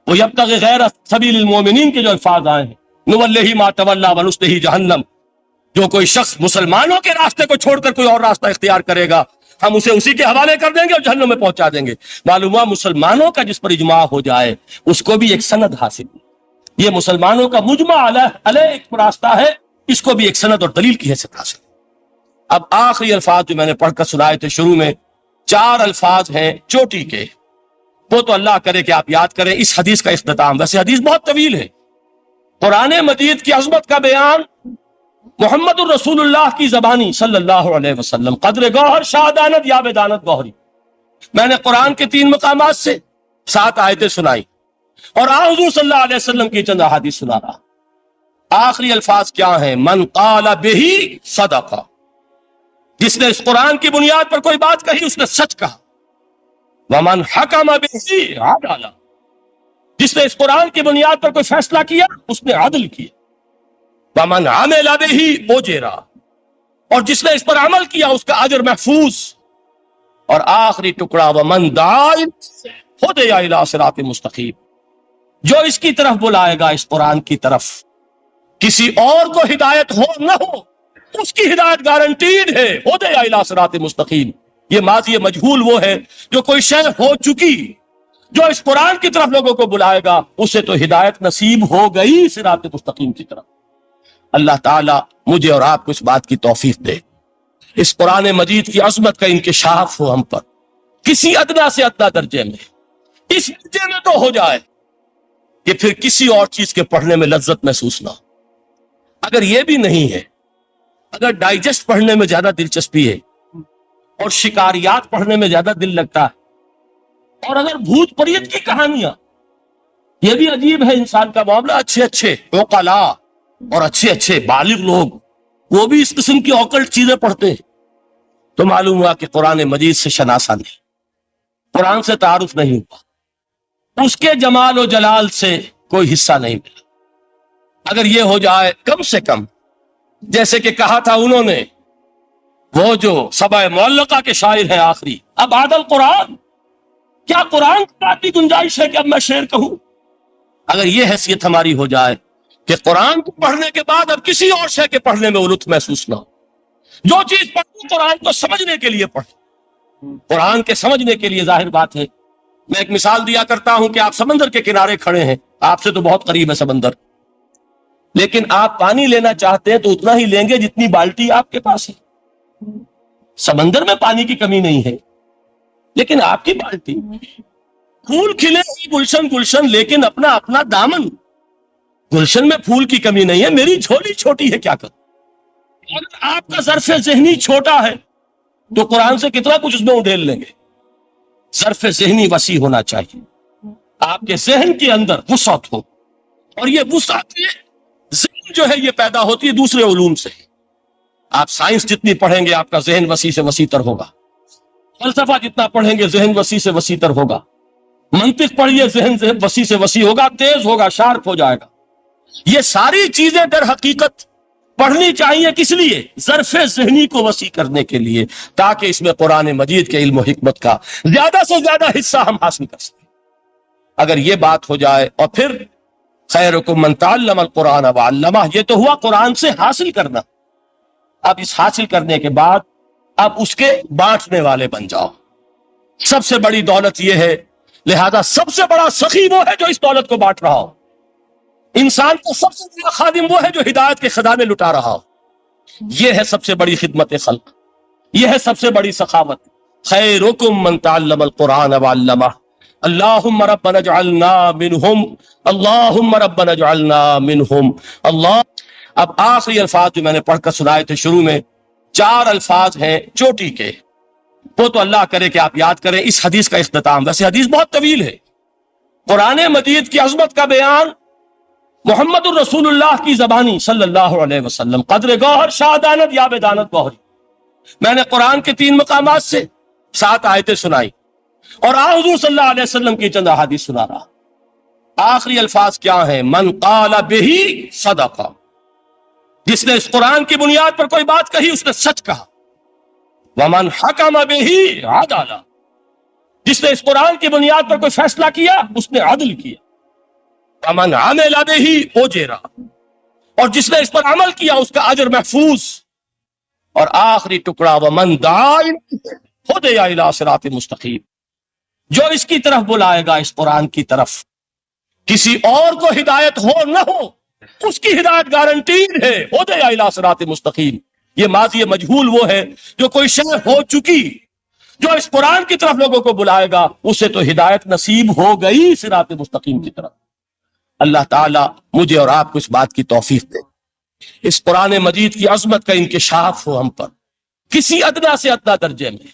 وہ یبتغی غیر سبیل المومنین کے جو الفاظ آئے ہیں، نولہ ما تولی ونصلہ جہنم، جو کوئی شخص مسلمانوں کے راستے کو چھوڑ کر کوئی اور راستہ اختیار کرے گا ہم اسے اسی کے حوالے کر دیں گے اور جہنم میں پہنچا دیں گے. معلوم ہوا مسلمانوں کا جس پر اجماع ہو جائے اس کو بھی ایک سند حاصل. یہ مسلمانوں کا مجمع علیہ ایک راستہ ہے، اس کو بھی ایک سند اور دلیل کی حیثیت حاصل. اب آخری الفاظ جو میں نے پڑھ کر سنائے تھے شروع میں، 4 الفاظ ہیں چوٹی کے، وہ تو اللہ کرے کہ آپ یاد کریں. اس حدیث کا اختتام، ویسے حدیث بہت طویل ہے، قرآن مجید کی عظمت کا بیان محمد الرسول اللہ کی زبانی صلی اللہ علیہ وسلم، قدر گوہر شہادانت یا بدانت گوہری. میں نے قرآن کے 3 مقامات سے 7 آیتیں سنائی اور حضور صلی اللہ علیہ وسلم کی چند احادیث سنا رہا. آخری الفاظ کیا ہیں؟ من قال بہ صدق، جس نے اس قرآن کی بنیاد پر کوئی بات کہی اس نے سچ کہا. ومن حکم بہ عدل، جس نے اس قرآن کی بنیاد پر کوئی فیصلہ کیا اس نے عدل کیا. ومن عمل بہ اجر، اور جس نے اس پر عمل کیا اس کا اجر محفوظ. اور آخری ٹکڑا ومن دعا ہدی الی صراط مستقیم، جو اس کی طرف بلائے گا، اس قرآن کی طرف، کسی اور کو ہدایت ہو نہ ہو اس کی ہدایت گارنٹیڈ ہے. ہدی الی صراط مستقیم، یہ ماضی مجہول وہ ہے جو کوئی شے ہو چکی، جو اس قرآن کی طرف لوگوں کو بلائے گا اسے تو ہدایت نصیب ہو گئی صراط مستقیم کی طرف. اللہ تعالیٰ مجھے اور آپ کو اس بات کی توفیق دے، اس قرآن مجید کی عظمت کا انکشاف ہو ہم پر کسی ادنا سے ادنا درجے میں، اس درجے میں تو ہو جائے کہ پھر کسی اور چیز کے پڑھنے میں لذت محسوس نہ ہو. اگر یہ بھی نہیں ہے، اگر ڈائجسٹ پڑھنے میں زیادہ دلچسپی ہے اور شکاریات پڑھنے میں زیادہ دل لگتا ہے، اور اگر بھوت پریت کی کہانیاں، یہ بھی عجیب ہے انسان کا معاملہ، اچھے عقلاء اور اچھے بالغ لوگ وہ بھی اس قسم کی اوکلٹ چیزیں پڑھتے ہیں، تو معلوم ہوا کہ قرآن مجید سے شناسہ نہیں. قرآن سے تعارف نہیں ہوا، اس کے جمال و جلال سے کوئی حصہ نہیں ملا۔ اگر یہ ہو جائے کم سے کم، جیسے کہ کہا تھا انہوں نے، وہ جو سبع معلقہ کے شاعر ہیں آخری، اب عادل قرآن، کیا قرآن کی بات کی گنجائش ہے کہ اب میں شعر کہوں؟ اگر یہ حیثیت ہماری ہو جائے کہ قرآن کو پڑھنے کے بعد اب کسی اور شے کے پڑھنے میں لطف محسوس نہ ہو، جو چیز پڑھوں قرآن کو سمجھنے کے لیے پڑھوں، قرآن کے سمجھنے کے لیے۔ ظاہر بات ہے، میں ایک مثال دیا کرتا ہوں کہ آپ سمندر کے کنارے کھڑے ہیں، آپ سے تو بہت قریب ہے سمندر، لیکن آپ پانی لینا چاہتے ہیں تو اتنا ہی لیں گے جتنی بالٹی آپ کے پاس ہے۔ سمندر میں پانی کی کمی نہیں ہے، لیکن آپ کی بالٹی، پھول کھلے گلشن گلشن، لیکن اپنا اپنا دامن، گلشن میں پھول کی کمی نہیں ہے، میری جھولی چھوٹی ہے، کیا کروں؟ اگر آپ کا ظرف ذہنی چھوٹا ہے تو قرآن سے کتنا کچھ اس میں اڈھیل لیں گے۔ ظرف ذہنی وسیع ہونا چاہیے، آپ کے ذہن کے اندر وسعت ہو، اور یہ وسعت ذہن جو ہے یہ پیدا ہوتی ہے دوسرے علوم سے۔ آپ سائنس جتنی پڑھیں گے آپ کا ذہن وسیع سے وسیع تر ہوگا، فلسفہ جتنا پڑھیں گے ذہن وسیع سے وسیع تر ہوگا، منطق پڑھیے ذہن وسیع سے وسیع ہوگا، تیز ہوگا، شارپ ہو جائے گا۔ یہ ساری چیزیں در حقیقت پڑھنی چاہیے، کس لیے؟ ظرف ذہنی کو وسیع کرنے کے لیے، تاکہ اس میں قرآن مجید کے علم و حکمت کا زیادہ سے زیادہ حصہ ہم حاصل کر سکیں۔ اگر یہ بات ہو جائے، اور پھر خیرکم من تعلم القرآن وعلمہ، یہ تو ہوا قرآن سے حاصل کرنا۔ اب اس حاصل کرنے کے بعد اب اس کے بانٹنے والے بن جاؤ۔ سب سے بڑی دولت یہ ہے، لہذا سب سے بڑا سخی وہ ہے جو اس دولت کو بانٹ رہا ہو۔ انسان کا سب سے بڑا خادم وہ ہے جو ہدایت کے خزانے لٹا رہا ہو۔ یہ ہے سب سے بڑی خدمت خلق، یہ ہے سب سے بڑی سخاوت۔ خیرکم من تعلم القرآن وعلمہ، اللہم ربنا اجعلنا منہم، اللہم ربنا اجعلنا منہم۔ اللہ، اب آخری الفاظ جو میں نے پڑھ کر سنائے تھے شروع میں، 4 الفاظ ہیں چوٹی کے، وہ تو اللہ کرے کہ آپ یاد کریں۔ اس حدیث کا اختتام، ویسے حدیث بہت طویل ہے، قرآن مجید کی عظمت کا بیان محمد الرسول اللہ کی زبانی صلی اللہ علیہ وسلم، قدر گوہر شاہ دانت یا بدانت گوہری۔ میں نے قرآن کے 3 مقامات سے 7 آیتیں سنائی، اور حضور صلی اللہ علیہ وسلم کی چند احادیث سنا رہا۔ آخری الفاظ کیا ہیں؟ من قال بہ صدق، جس نے اس قرآن کی بنیاد پر کوئی بات کہی اس نے سچ کہا۔ ومن حکم بہ عدل، جس نے اس قرآن کی بنیاد پر کوئی فیصلہ کیا اس نے عدل کیا۔ ومن عمل بہ اجر، اور جس نے اس پر عمل کیا اس کا اجر محفوظ۔ اور آخری ٹکڑا، ومن دعا ہدی الی صراط مستقیم، جو اس کی طرف بلائے گا، اس قرآن کی طرف، کسی اور کو ہدایت ہو نہ ہو، اس کی ہدایت گارنٹیڈ ہے، ہدی الی صراط مستقیم۔ یہ ماضی مجہول وہ ہے جو کوئی شے ہو چکی، جو اس قرآن کی طرف لوگوں کو بلائے گا اسے تو ہدایت نصیب ہو گئی صراط مستقیم کی طرف۔ اللہ تعالیٰ مجھے اور آپ کو اس بات کی توفیق دے، اس قرآن مجید کی عظمت کا انکشاف ہو ہم پر کسی ادنا سے ادنا درجے میں۔